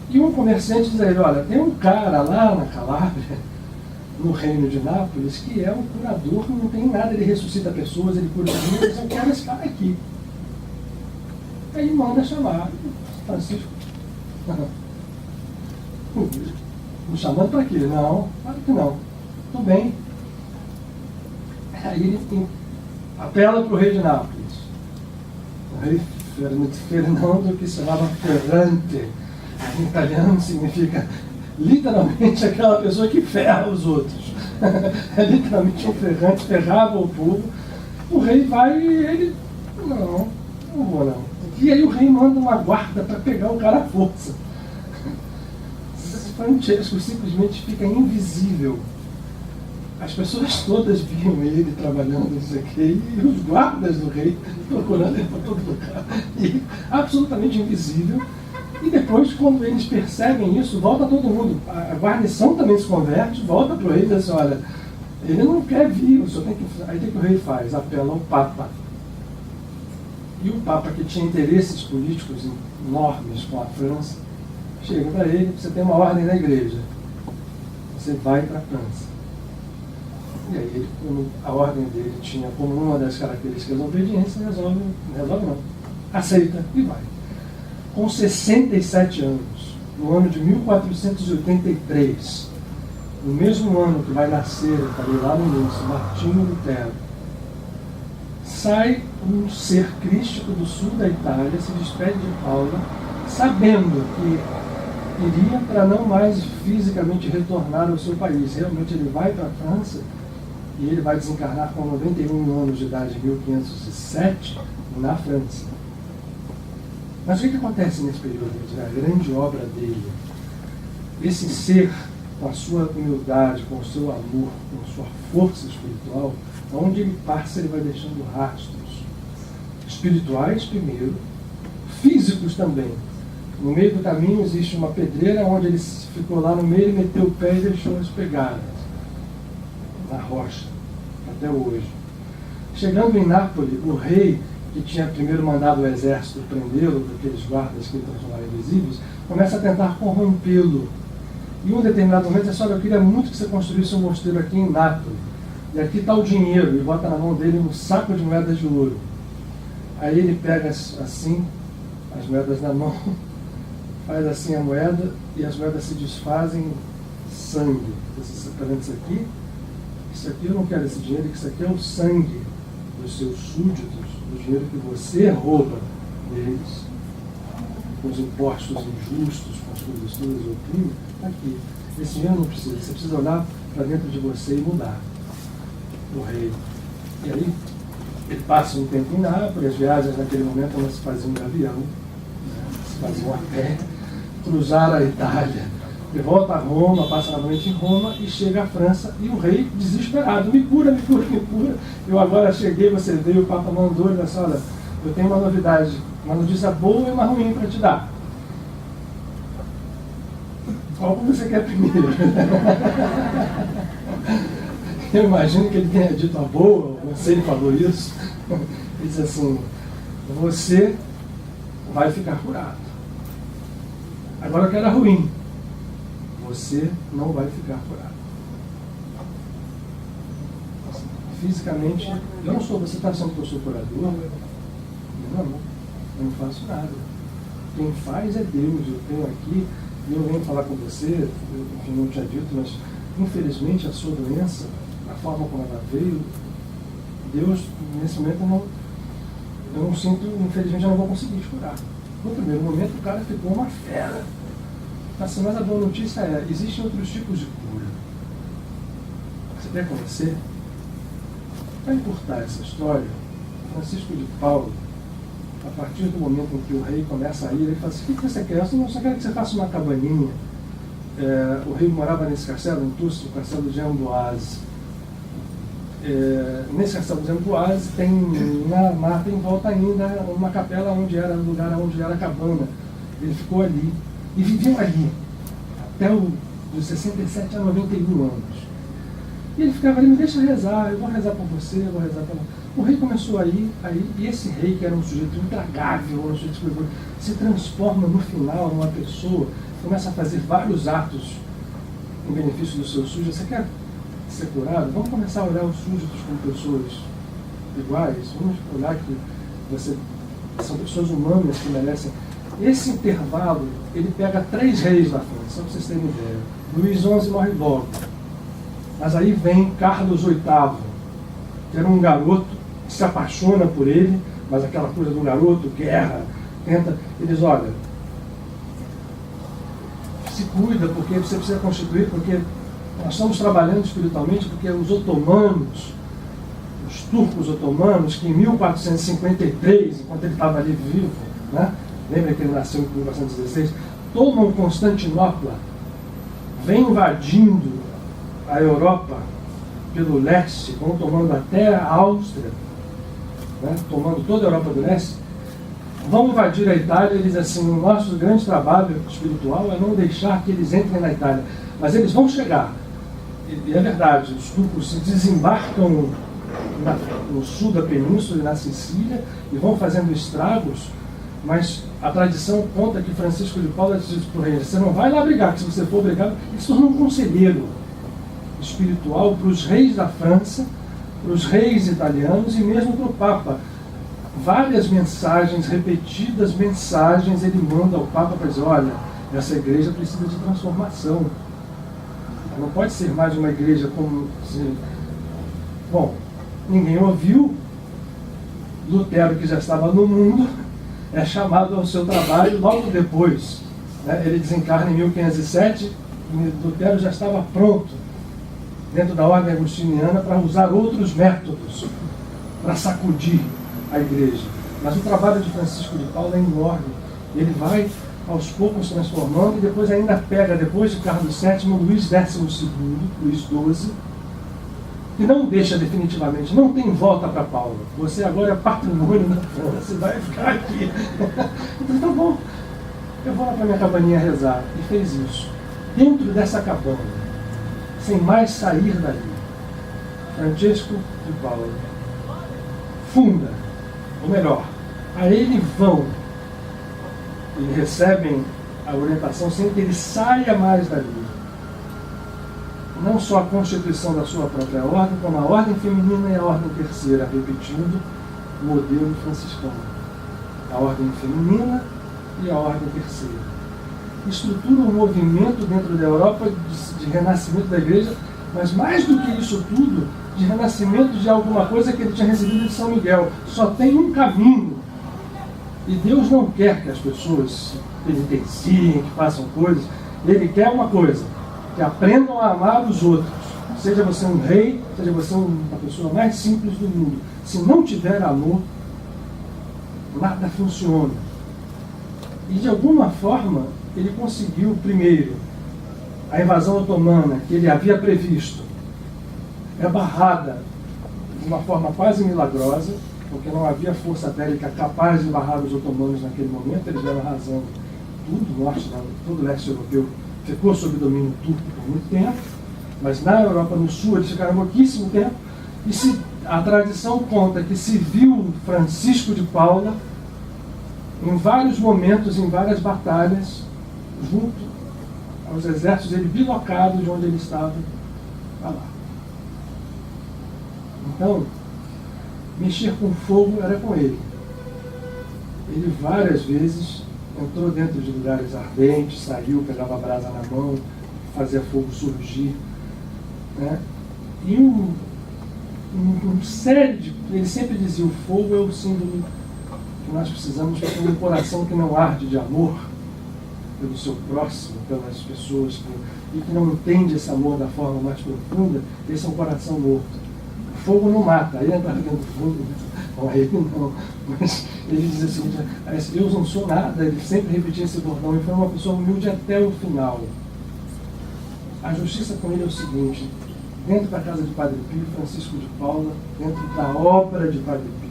E um comerciante diz a ele, olha, tem um cara lá na Calábria, no reino de Nápoles, que é um curador, não tem nada, ele ressuscita pessoas, ele cura vidas, eu quero esse cara aqui. Aí manda chamar Francisco. Me chamando para quê? Não, claro que não. Tudo bem. Aí ele apela para o rei de Nápoles. O rei Fernando, que se chamava Ferrante. Em italiano significa literalmente aquela pessoa que ferra os outros. É literalmente um ferrante, ferrava o povo. O rei vai e ele, não vou não. E aí o rei manda uma guarda para pegar o cara à força. Francesco simplesmente fica invisível. As pessoas todas viam ele trabalhando isso aqui, e os guardas do rei procurando ele para todo lugar. E absolutamente invisível. E depois, quando eles percebem isso, volta todo mundo. A guarnição também se converte, volta para o rei e diz assim, olha, ele não quer vir, o senhor tem que... Aí o que o rei faz? Apela ao Papa. E o Papa, que tinha interesses políticos enormes com a França, chega para ele, você tem uma ordem na igreja, você vai para a França. E aí ele, como a ordem dele tinha como uma das características a obediência, resolve não, aceita e vai. Com 67 anos, no ano de 1483, no mesmo ano que vai nascer, eu falei lá no início, Martinho Lutero, sai um ser crístico do sul da Itália, se despede de Paula, sabendo que iria para não mais fisicamente retornar ao seu país. Realmente ele vai para a França e ele vai desencarnar com 91 anos de idade, em 1507, na França. Mas o que acontece nesse período? A grande obra dele, esse ser, com a sua humildade, com o seu amor, com a sua força espiritual, onde ele passa, ele vai deixando rastros espirituais primeiro, físicos também. No meio do caminho existe uma pedreira onde ele ficou lá no meio, meteu o pé e deixou as pegadas na rocha, até hoje. Chegando em Nápoles, o rei, que tinha primeiro mandado o exército prendê-lo, daqueles guardas que ele transformaram invisíveis, começa a tentar corrompê-lo. E em um determinado momento, ele diz, olha, eu queria muito que você construísse um mosteiro aqui em Nápoles. E aqui está o dinheiro, e bota na mão dele um saco de moedas de ouro. Aí ele pega assim, as moedas na mão, faz assim a moeda, e as moedas se desfazem em sangue. Você está vendo isso aqui? Isso aqui eu não quero esse dinheiro, isso aqui é o sangue dos seus súditos, do dinheiro que você rouba deles, com os impostos injustos, com as coisas todas, o crime, está aqui. Esse dinheiro não precisa, você precisa olhar para dentro de você e mudar. O rei. E aí, ele passa um tempo em Nápoles, as viagens naquele momento não se faziam de avião, né? Se faziam a pé, cruzar a Itália, e volta a Roma, passa a noite em Roma e chega à França, e o rei desesperado, me cura, me cura, me cura. Eu agora cheguei, você veio, o Papa mandou, ele disse, olha, eu tenho uma novidade, uma notícia boa e uma ruim para te dar. Qual que você quer primeiro? Eu imagino que ele tenha dito a boa, não sei, ele falou isso. Ele disse assim, você vai ficar curado. Agora eu quero a ruim. Você não vai ficar curado. Assim, fisicamente, eu não sou, você está achando que eu sou curador? Não, eu não faço nada. Quem faz é Deus. Eu tenho aqui, e eu venho falar com você, eu não tinha dito, mas infelizmente a sua doença, a forma como ela veio, Deus, nesse momento, eu não sinto, infelizmente, eu não vou conseguir te curar. No primeiro momento, o cara ficou uma fera. Assim, mas a boa notícia é, existem outros tipos de cura. Você quer conhecer? Para encurtar essa história, Francisco de Paula, a partir do momento em que o rei começa a ir, ele fala assim, o que você quer? Eu só quero que você faça uma cabaninha. O rei morava nesse castelo, em Tustre, o castelo de Amboise. Nesse castelo de Amboise tem na mata em volta ainda uma capela onde era o lugar onde era a cabana. Ele ficou ali e viveu ali até dos 67 a 91 anos. E ele ficava ali, me deixa rezar, eu vou rezar por você, eu vou rezar por... O rei começou a ir, e esse rei, que era um sujeito intragável, um sujeito que se transforma no final numa pessoa, começa a fazer vários atos em benefício dos seus súditos. Você quer ser curado? Vamos começar a olhar os súditos como pessoas iguais. Vamos olhar que são pessoas humanas que merecem. Esse intervalo, ele pega 3 reis da França, só para vocês terem ideia. Luís XI morre logo. Mas aí vem Carlos VIII, que era um garoto que se apaixona por ele, mas aquela coisa do garoto, guerra, tenta... Eles, olha, se cuida, porque você precisa constituir, porque nós estamos trabalhando espiritualmente, porque os otomanos, os turcos otomanos, que em 1453, enquanto ele estava ali vivo, né? Lembra que ele nasceu em 1416, tomam Constantinopla, vem invadindo a Europa pelo leste, vão tomando até a Áustria, né? Tomando toda a Europa do leste, vão invadir a Itália. Eles assim, o nosso grande trabalho espiritual é não deixar que eles entrem na Itália, mas eles vão chegar. E é verdade, os turcos se desembarcam no sul da península e na Sicília e vão fazendo estragos, mas a tradição conta que Francisco de Paula disse para o rei, você não vai lá brigar, que se você for brigar, ele se tornou um conselheiro espiritual para os reis da França, para os reis italianos e mesmo para o Papa. Várias mensagens, repetidas mensagens, ele manda ao Papa para dizer, olha, essa igreja precisa de transformação. Não pode ser mais uma igreja como... Bom, ninguém ouviu. Lutero, que já estava no mundo, é chamado ao seu trabalho logo depois. Né? Ele desencarna em 1507, e Lutero já estava pronto, dentro da ordem agostiniana, para usar outros métodos para sacudir a igreja. Mas o trabalho de Francisco de Paula é enorme. Ele vai aos poucos transformando, e depois ainda pega, depois de Carlos VII, Luís XII, Luís XII, que não deixa definitivamente, não tem volta para Paula. Você agora é patrimônio da França, você vai ficar aqui. Então tá bom, eu vou lá para minha cabaninha rezar. E fez isso. Dentro dessa cabana, sem mais sair dali, Francisco de Paula funda, ou melhor, a ele vão e recebem a orientação sem que ele saia mais dali. Não só a constituição da sua própria ordem, como a ordem feminina e a ordem terceira, repetindo o modelo franciscano. A ordem feminina e a ordem terceira. Estrutura um movimento dentro da Europa de renascimento da igreja, mas mais do que isso tudo, de renascimento de alguma coisa que ele tinha recebido de São Miguel. Só tem um caminho. E Deus não quer que as pessoas penitenciem, que façam coisas. Ele quer uma coisa, que aprendam a amar os outros. Seja você um rei, seja você uma pessoa mais simples do mundo. Se não tiver amor, nada funciona. E de alguma forma, ele conseguiu, primeiro, a invasão otomana, que ele havia previsto, é barrada de uma forma quase milagrosa, porque não havia força bélica capaz de barrar os otomanos naquele momento. Eles deram razão. Tudo o norte, todo o leste europeu ficou sob domínio turco por muito tempo, mas na Europa no sul eles ficaram pouquíssimo tempo. E a tradição conta que se viu Francisco de Paula em vários momentos, em várias batalhas, junto aos exércitos, ele bilocado de onde ele estava lá. Então, mexer com fogo era com ele. Ele várias vezes entrou dentro de lugares ardentes, saiu, pegava a brasa na mão, fazia fogo surgir, né? E série de... Ele sempre dizia, o fogo é o símbolo que nós precisamos para ter um coração que não arde de amor pelo seu próximo, pelas pessoas e que não entende esse amor da forma mais profunda. Esse é um coração morto. O fogo não mata, aí entra dentro do fogo, não, aí não. Mas ele diz assim, eu não sou nada. Ele sempre repetia esse bordão, e foi uma pessoa humilde até o final. A justiça com ele é o seguinte: dentro da casa de Padre Pio, Francisco de Paula, dentro da obra de Padre Pio,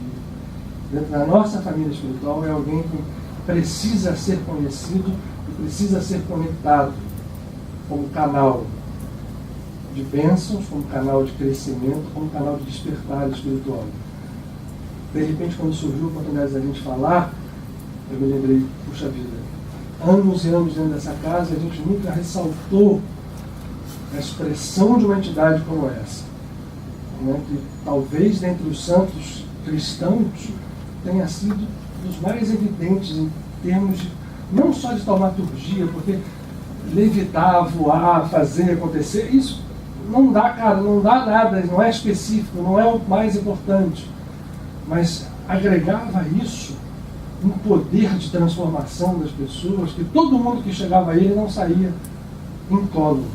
dentro da nossa família espiritual, é alguém que precisa ser conhecido e precisa ser conectado como canal de bênçãos, como canal de crescimento, como canal de despertar espiritual. De repente, quando surgiu a oportunidade da gente falar, eu me lembrei, puxa vida, anos e anos dentro dessa casa, a gente nunca ressaltou a expressão de uma entidade como essa, né? Que talvez dentre os santos cristãos tenha sido dos mais evidentes em termos de, não só de taumaturgia, porque levitar, voar, fazer acontecer, isso não dá, cara, não dá nada, não é específico, não é o mais importante, mas agregava isso um poder de transformação das pessoas, que todo mundo que chegava a ele não saía incólume.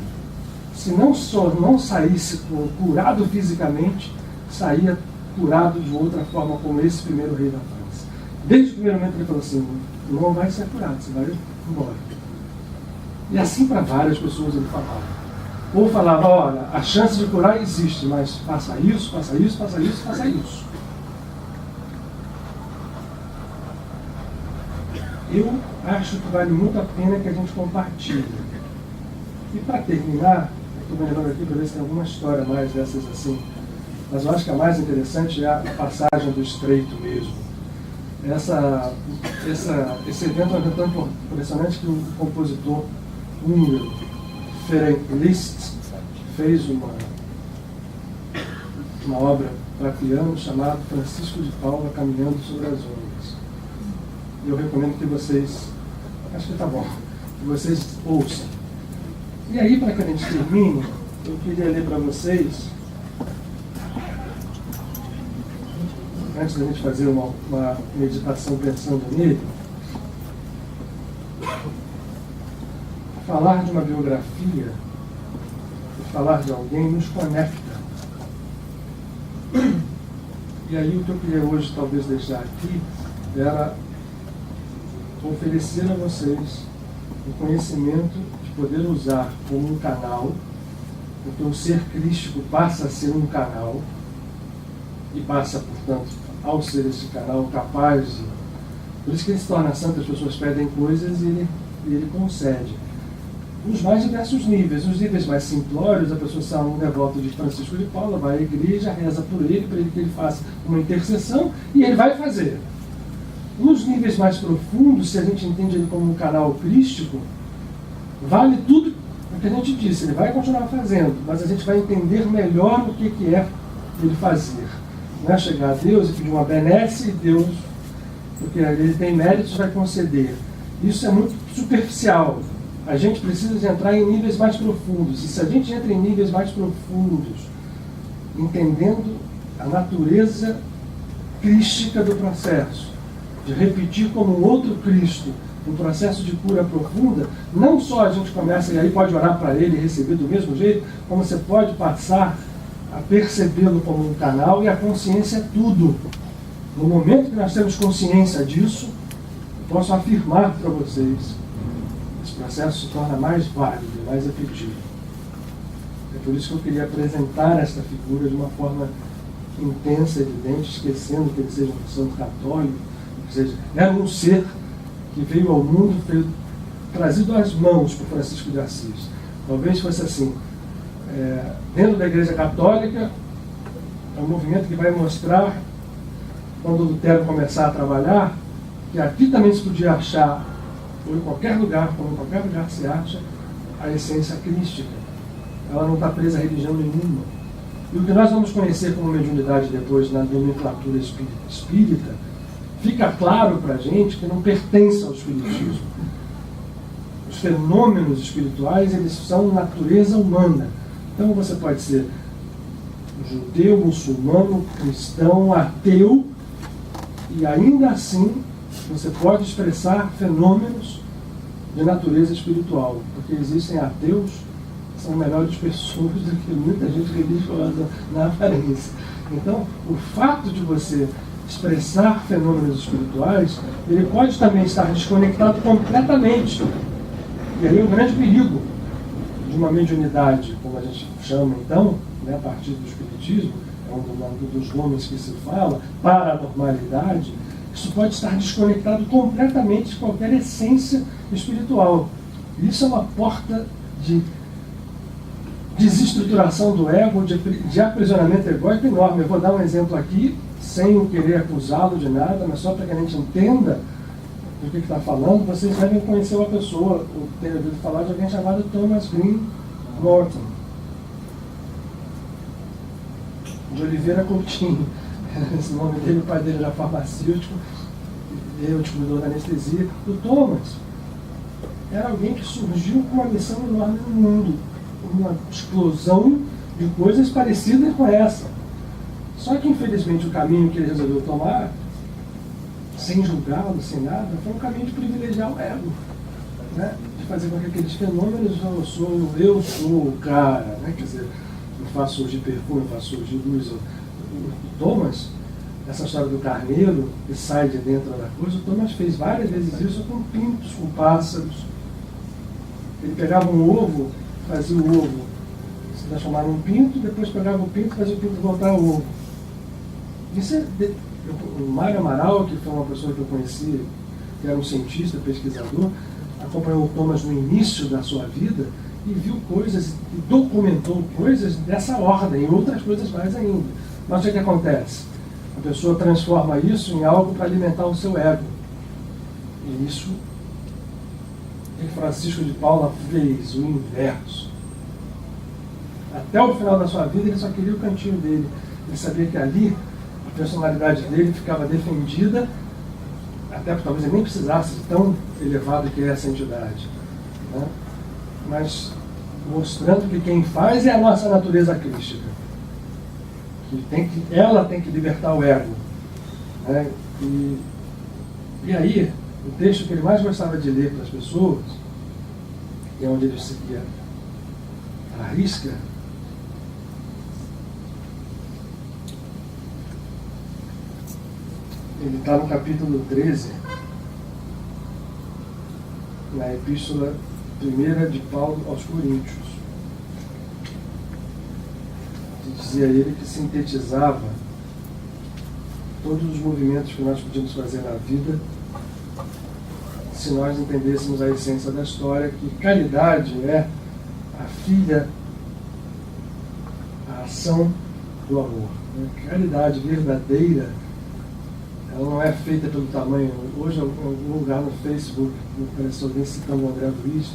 Se não só não saísse curado fisicamente, saía curado de outra forma, como esse primeiro rei da França. Desde o primeiro momento ele falou assim, não vai ser curado, você vai embora. E assim para várias pessoas ele falava. Ou falava, olha, a chance de curar existe, mas faça isso, faça isso, faça isso, faça isso. Eu acho que vale muito a pena que a gente compartilhe. E para terminar, estou me lembrando aqui para ver se tem alguma história mais dessas assim, mas eu acho que a mais interessante é a passagem do Estreito mesmo. Esse evento é um evento tão impressionante que o compositor húngaro Ferenc Liszt fez uma obra para piano chamada Francisco de Paula Caminhando sobre as Ondas. E eu recomendo que vocês, acho que tá bom, que vocês ouçam. E aí, para que a gente termine, eu queria ler para vocês, antes da gente fazer uma meditação pensando nele, falar de uma biografia, falar de alguém nos conecta. E aí o que eu queria hoje talvez deixar aqui era oferecer a vocês o conhecimento de poder usar como um canal, porque o ser crístico passa a ser um canal e passa, portanto, ao ser esse canal capaz de... Por isso que ele se torna santo, as pessoas pedem coisas e ele concede. Os mais diversos níveis. Os níveis mais simplórios, a pessoa sai um devoto de Francisco de Paula, vai à igreja, reza por ele, para ele que ele faça uma intercessão, e ele vai fazer. Nos níveis mais profundos, se a gente entende ele como um canal crístico, vale tudo o que a gente disse, ele vai continuar fazendo, mas a gente vai entender melhor o que é ele fazer. Não é chegar a Deus e pedir uma benesse e Deus, porque ele tem méritos, vai conceder. Isso é muito superficial. A gente precisa de entrar em níveis mais profundos. E se a gente entra em níveis mais profundos entendendo a natureza crística do processo, de repetir como um outro Cristo, um processo de cura profunda, não só a gente começa e aí pode orar para ele e receber do mesmo jeito, como você pode passar a percebê-lo como um canal, e a consciência é tudo. No momento que nós temos consciência disso, eu posso afirmar para vocês, esse processo se torna mais válido, mais efetivo. É por isso que eu queria apresentar esta figura de uma forma intensa, evidente, esquecendo que ele seja um santo católico, ou seja, era um ser que veio ao mundo, veio trazido às mãos por Francisco de Assis. Talvez fosse assim, dentro da Igreja Católica, é um movimento que vai mostrar, quando Lutero começar a trabalhar, que aqui também se podia achar, ou em qualquer lugar, como em qualquer lugar se acha, a essência crística. Ela não está presa a religião nenhuma. E o que nós vamos conhecer como mediunidade depois na nomenclatura espírita, fica claro para a gente que não pertence ao espiritismo. Os fenômenos espirituais, eles são natureza humana. Então você pode ser judeu, muçulmano, cristão, ateu, e ainda assim você pode expressar fenômenos de natureza espiritual, porque existem ateus que são melhores pessoas do que muita gente religiosa na aparência. Então, o fato de você expressar fenômenos espirituais, ele pode também estar desconectado completamente. E aí é um grande perigo de uma mediunidade, como a gente chama então, a partir do espiritismo, é um dos nomes que se fala, paranormalidade. Isso pode estar desconectado completamente de qualquer essência espiritual. Isso é uma porta de desestruturação do ego, de aprisionamento egóico enorme. Eu vou dar um exemplo aqui, sem querer acusá-lo de nada, mas só para que a gente entenda do que está falando. Vocês devem conhecer uma pessoa, ou ter ouvido falar de alguém chamado Thomas Green Morton, de Oliveira Coutinho. Esse nome dele, o pai dele era farmacêutico, eu descobridor da anestesia. O Thomas era alguém que surgiu com uma missão enorme no mundo, uma explosão de coisas parecidas com essa. Só que, infelizmente, o caminho que ele resolveu tomar, sem julgá-lo, sem nada, foi um caminho de privilegiar o ego, né? De fazer com que aqueles fenômenos, eu sou o cara, né? Quer dizer, eu faço surgir perfume, eu faço surgir luz. O Thomas, essa história do carneiro que sai de dentro da coisa, o Thomas fez várias vezes isso com pintos, com pássaros. Ele pegava um ovo, fazia o ovo se transformar num pinto, depois pegava o pinto e fazia o pinto voltar ao ovo. Isso é, o Mário Amaral, que foi uma pessoa que eu conheci, que era um cientista, pesquisador, acompanhou o Thomas no início da sua vida e viu coisas, e documentou coisas dessa ordem, e outras coisas mais ainda. Mas o que acontece? A pessoa transforma isso em algo para alimentar o seu ego. E isso, Francisco de Paula fez o inverso. Até o final da sua vida, ele só queria o cantinho dele. Ele sabia que ali a personalidade dele ficava defendida, até porque talvez ele nem precisasse de tão elevado que é essa entidade, né? Mas mostrando que quem faz é a nossa natureza crística, ela tem que libertar o ego, né? E aí, o texto que ele mais gostava de ler para as pessoas, e é onde ele seguia a risca, ele está no capítulo 13, na epístola 1 de Paulo aos Coríntios. Dizia ele que sintetizava todos os movimentos que nós podíamos fazer na vida se nós entendêssemos a essência da história, que caridade é a filha, a ação do amor. Caridade verdadeira, ela não é feita pelo tamanho. Hoje, em algum lugar no Facebook, apareceu alguém citando o André Luiz,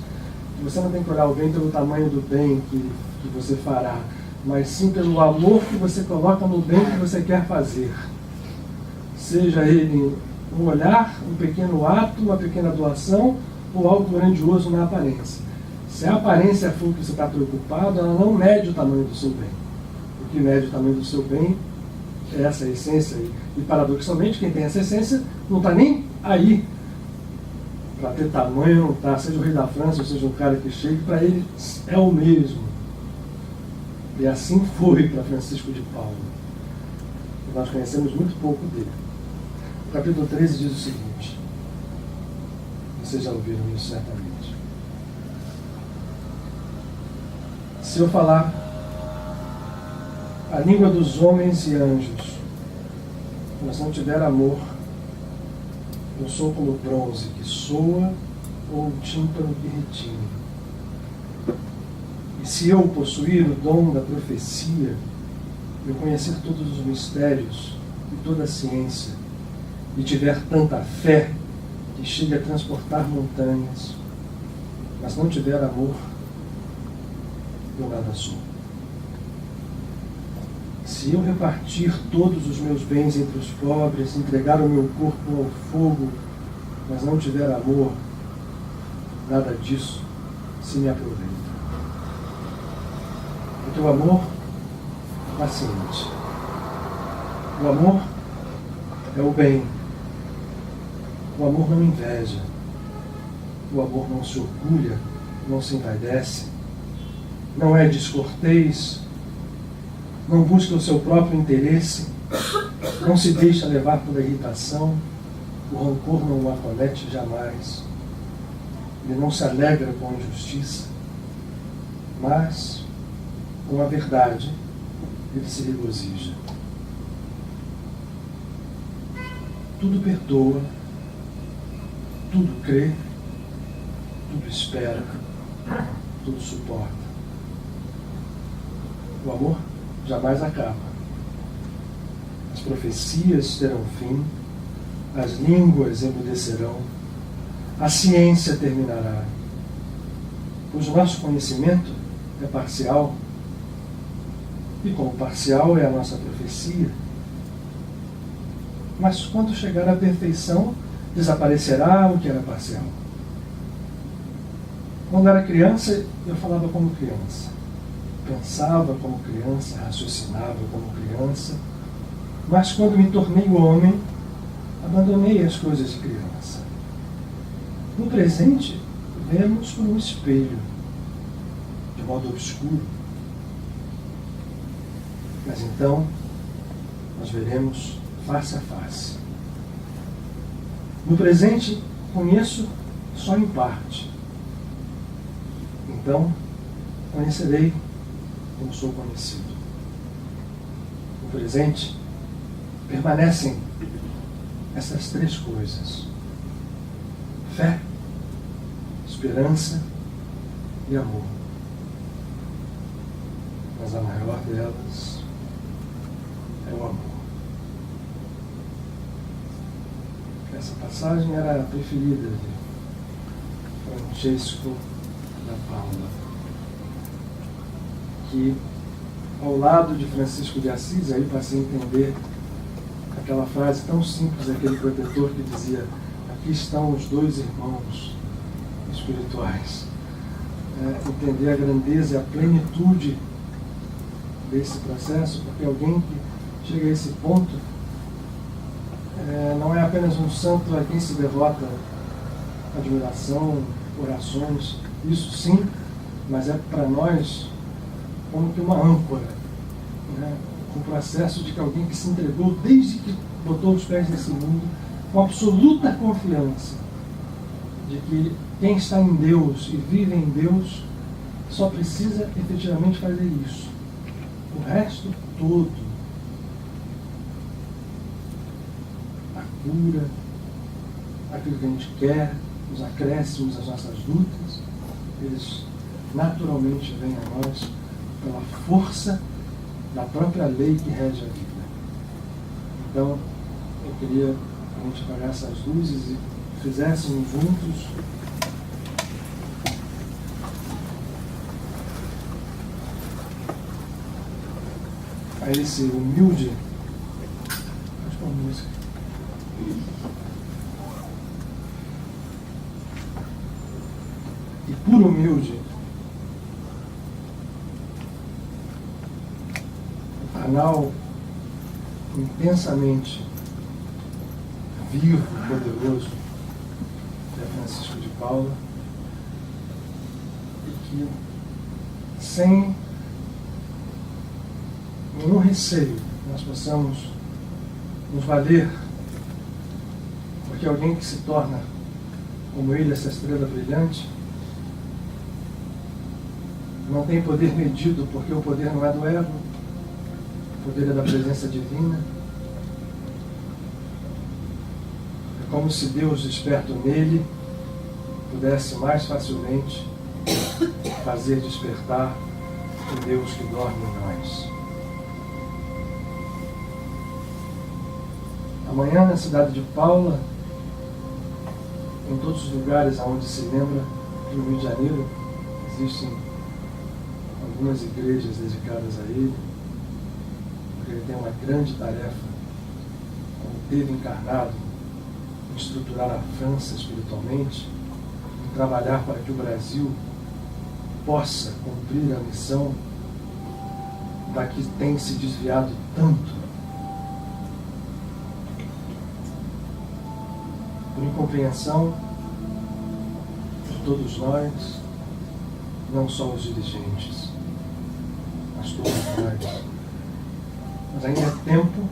que você não tem que olhar alguém pelo tamanho do bem que você fará, mas sim pelo amor que você coloca no bem que você quer fazer. Seja ele um olhar, um pequeno ato, uma pequena doação, ou algo grandioso na aparência. Se a aparência for que você está preocupado, ela não mede o tamanho do seu bem. O que mede o tamanho do seu bem é essa essência. E paradoxalmente, quem tem essa essência não está nem aí para ter tamanho, não está, seja o rei da França, ou seja um cara que chegue, para ele é o mesmo. E assim foi para Francisco de Paula. Nós conhecemos muito pouco dele. O capítulo 13 diz o seguinte, vocês já ouviram isso certamente. Se eu falar a língua dos homens e anjos, mas não tiver amor, eu sou como o bronze que soa ou o tímpano que retine. E se eu possuir o dom da profecia, eu conhecer todos os mistérios e toda a ciência, e tiver tanta fé que chegue a transportar montanhas, mas não tiver amor, eu nada sou. Se eu repartir todos os meus bens entre os pobres, entregar o meu corpo ao fogo, mas não tiver amor, nada disso se me aproveita. Porque o amor é paciente. O amor é o bem. O amor não inveja. O amor não se orgulha, não se envaidece, não é descortês, não busca o seu próprio interesse, não se deixa levar pela irritação, o rancor não o acomete jamais. Ele não se alegra com a injustiça, mas com a verdade ele se regozija. Tudo perdoa, tudo crê, tudo espera, tudo suporta. O amor jamais acaba. As profecias terão fim, as línguas emudecerão, a ciência terminará. Pois o nosso conhecimento é parcial, e como parcial é a nossa profecia. Mas quando chegar à perfeição, desaparecerá o que era parcial. Quando era criança, eu falava como criança. Pensava como criança, raciocinava como criança, mas quando me tornei homem, abandonei as coisas de criança. No presente, vemos por um espelho, de modo obscuro. Mas então, nós veremos face a face. No presente, conheço só em parte. Então, conhecerei como sou conhecido. No presente, permanecem essas três coisas: fé, esperança e amor. Mas a maior delas é o amor. Essa passagem era a preferida de Francesco da Paula, que, ao lado de Francisco de Assis, aí passei a entender aquela frase tão simples daquele protetor que dizia: aqui estão os dois irmãos espirituais. Entender a grandeza e a plenitude desse processo, porque alguém que chega a esse ponto não é apenas um santo a quem se devota admiração, orações, isso sim, mas é para nós como que uma âncora, né? Um processo de que alguém que se entregou desde que botou os pés nesse mundo, com absoluta confiança de que quem está em Deus e vive em Deus só precisa efetivamente fazer isso. O resto todo, a cura, aquilo que a gente quer, os acréscimos, as nossas lutas, eles naturalmente vêm a nós pela força da própria lei que rege a vida. Então, eu queria que a gente apagasse as luzes e fizéssemos juntos a esse humilde, acho que é uma música, e puro humilde carnal intensamente vivo, poderoso, que é Francisco de Paula, e que, sem nenhum receio, nós possamos nos valer, porque alguém que se torna como ele, essa estrela brilhante, não tem poder medido, porque o poder não é do ego, o poder é da presença divina. É como se Deus, desperto nele, pudesse mais facilmente fazer despertar o Deus que dorme em nós. Amanhã, na cidade de Paula, em todos os lugares onde se lembra que no Rio de Janeiro existem algumas igrejas dedicadas a ele, porque ele tem uma grande tarefa, como teve encarnado, em estruturar a França espiritualmente, em trabalhar para que o Brasil possa cumprir a missão da que tem se desviado tanto por incompreensão de todos nós, não só os dirigentes, mas todos nós. Mas ainda é tempo,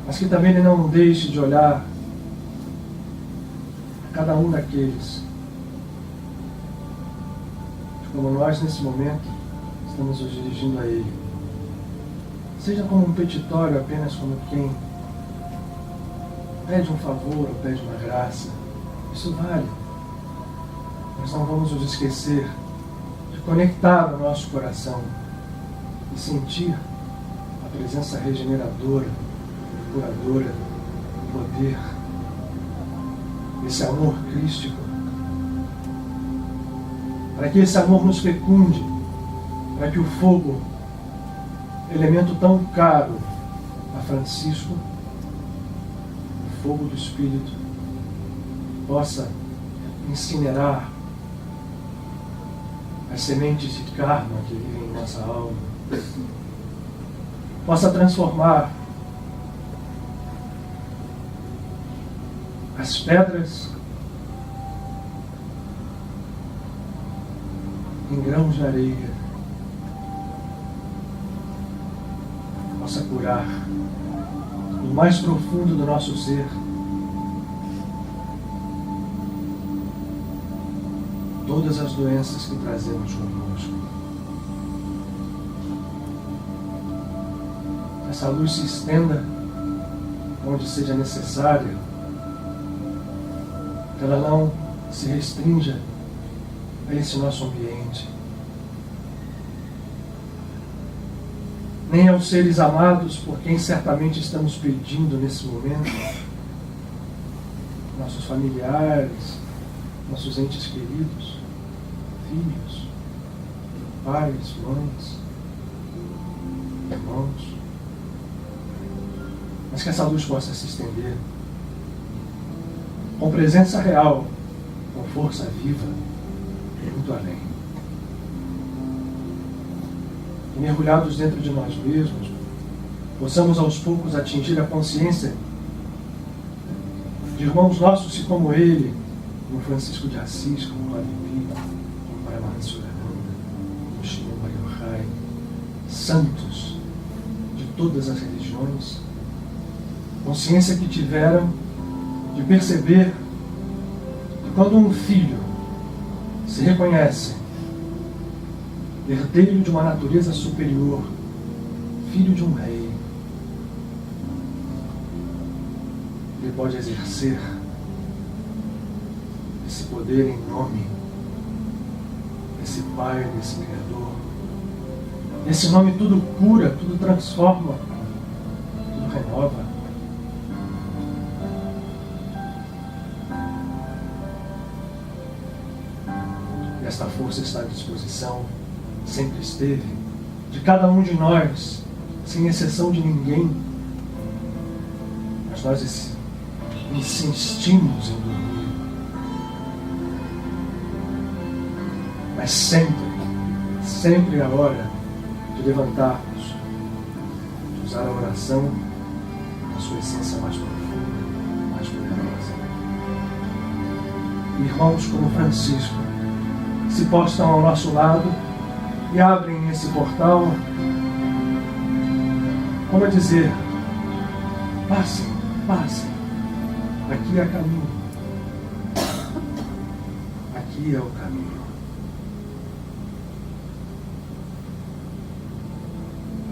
mas que também ele não deixe de olhar a cada um daqueles, como nós nesse momento estamos nos dirigindo a ele. Seja como um petitório, apenas como quem pede um favor ou pede uma graça. Isso vale. Nós não vamos nos esquecer de conectar o nosso coração e sentir a presença regeneradora, curadora, do poder, esse amor crístico, para que esse amor nos fecunde, para que o fogo, elemento tão caro a Francisco, o fogo do Espírito, possa incinerar as sementes de karma que vivem em nossa alma, possa transformar as pedras em grãos de areia, possa curar no mais profundo do nosso ser todas as doenças que trazemos conosco. Essa luz se estenda onde seja necessária, que ela não se restrinja a esse nosso ambiente, nem aos seres amados por quem certamente estamos pedindo nesse momento, nossos familiares, nossos entes queridos, filhos, pais, mães, irmãos, mas que essa luz possa se estender com presença real, com força viva, muito além. E mergulhados dentro de nós mesmos, possamos aos poucos atingir a consciência de irmãos nossos que, como ele, como Francisco de Assis, como Padre Pio, como Paramahansa-Yogananda, como Shimon Yochai, santos de todas as religiões, consciência que tiveram de perceber que quando um filho se reconhece herdeiro de uma natureza superior, filho de um rei, ele pode exercer esse poder em nome desse Pai, desse Criador. Esse nome tudo cura, tudo transforma, tudo renova. E esta força está à disposição, sempre esteve, de cada um de nós, sem exceção de ninguém. Mas nós insistimos em dormir. Mas sempre, sempre é a hora de levantarmos, de usar a oração na sua essência mais profunda, mais poderosa. Irmãos como Francisco se postam ao nosso lado e abrem esse portal, como a dizer: passem, passem, aqui é caminho, aqui é o caminho.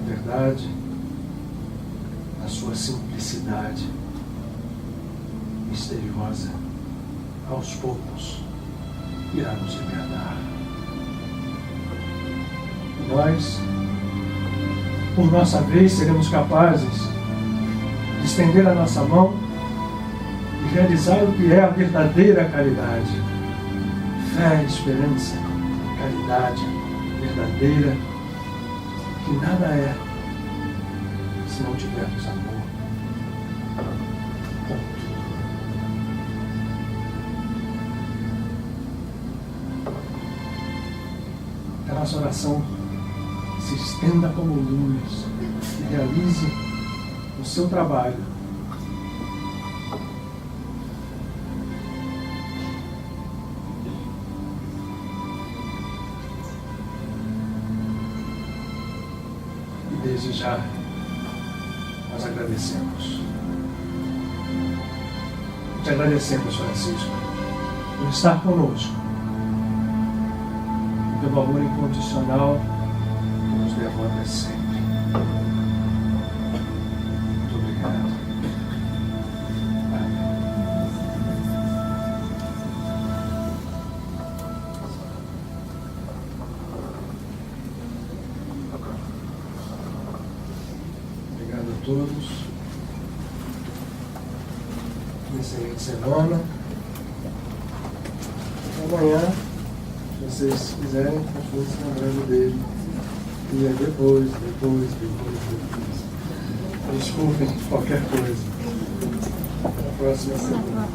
A verdade, na sua simplicidade misteriosa, aos poucos irá nos libertar. E nós, por nossa vez, seremos capazes de estender a nossa mão e realizar o que é a verdadeira caridade. Fé, esperança, caridade verdadeira, que nada é se não tivermos amor. Ponto. Que a nossa oração se estenda como luz e realize o seu trabalho. E desde já nós agradecemos. Te agradecemos, Francisco, por estar conosco, pelo amor incondicional que nos devota sempre. Muito obrigado. Amém. Obrigado a todos. Uma excelente semana. Amanhã, se vocês quiserem, continue se lembrando dele. E é depois. Desculpem qualquer coisa. Até a próxima semana.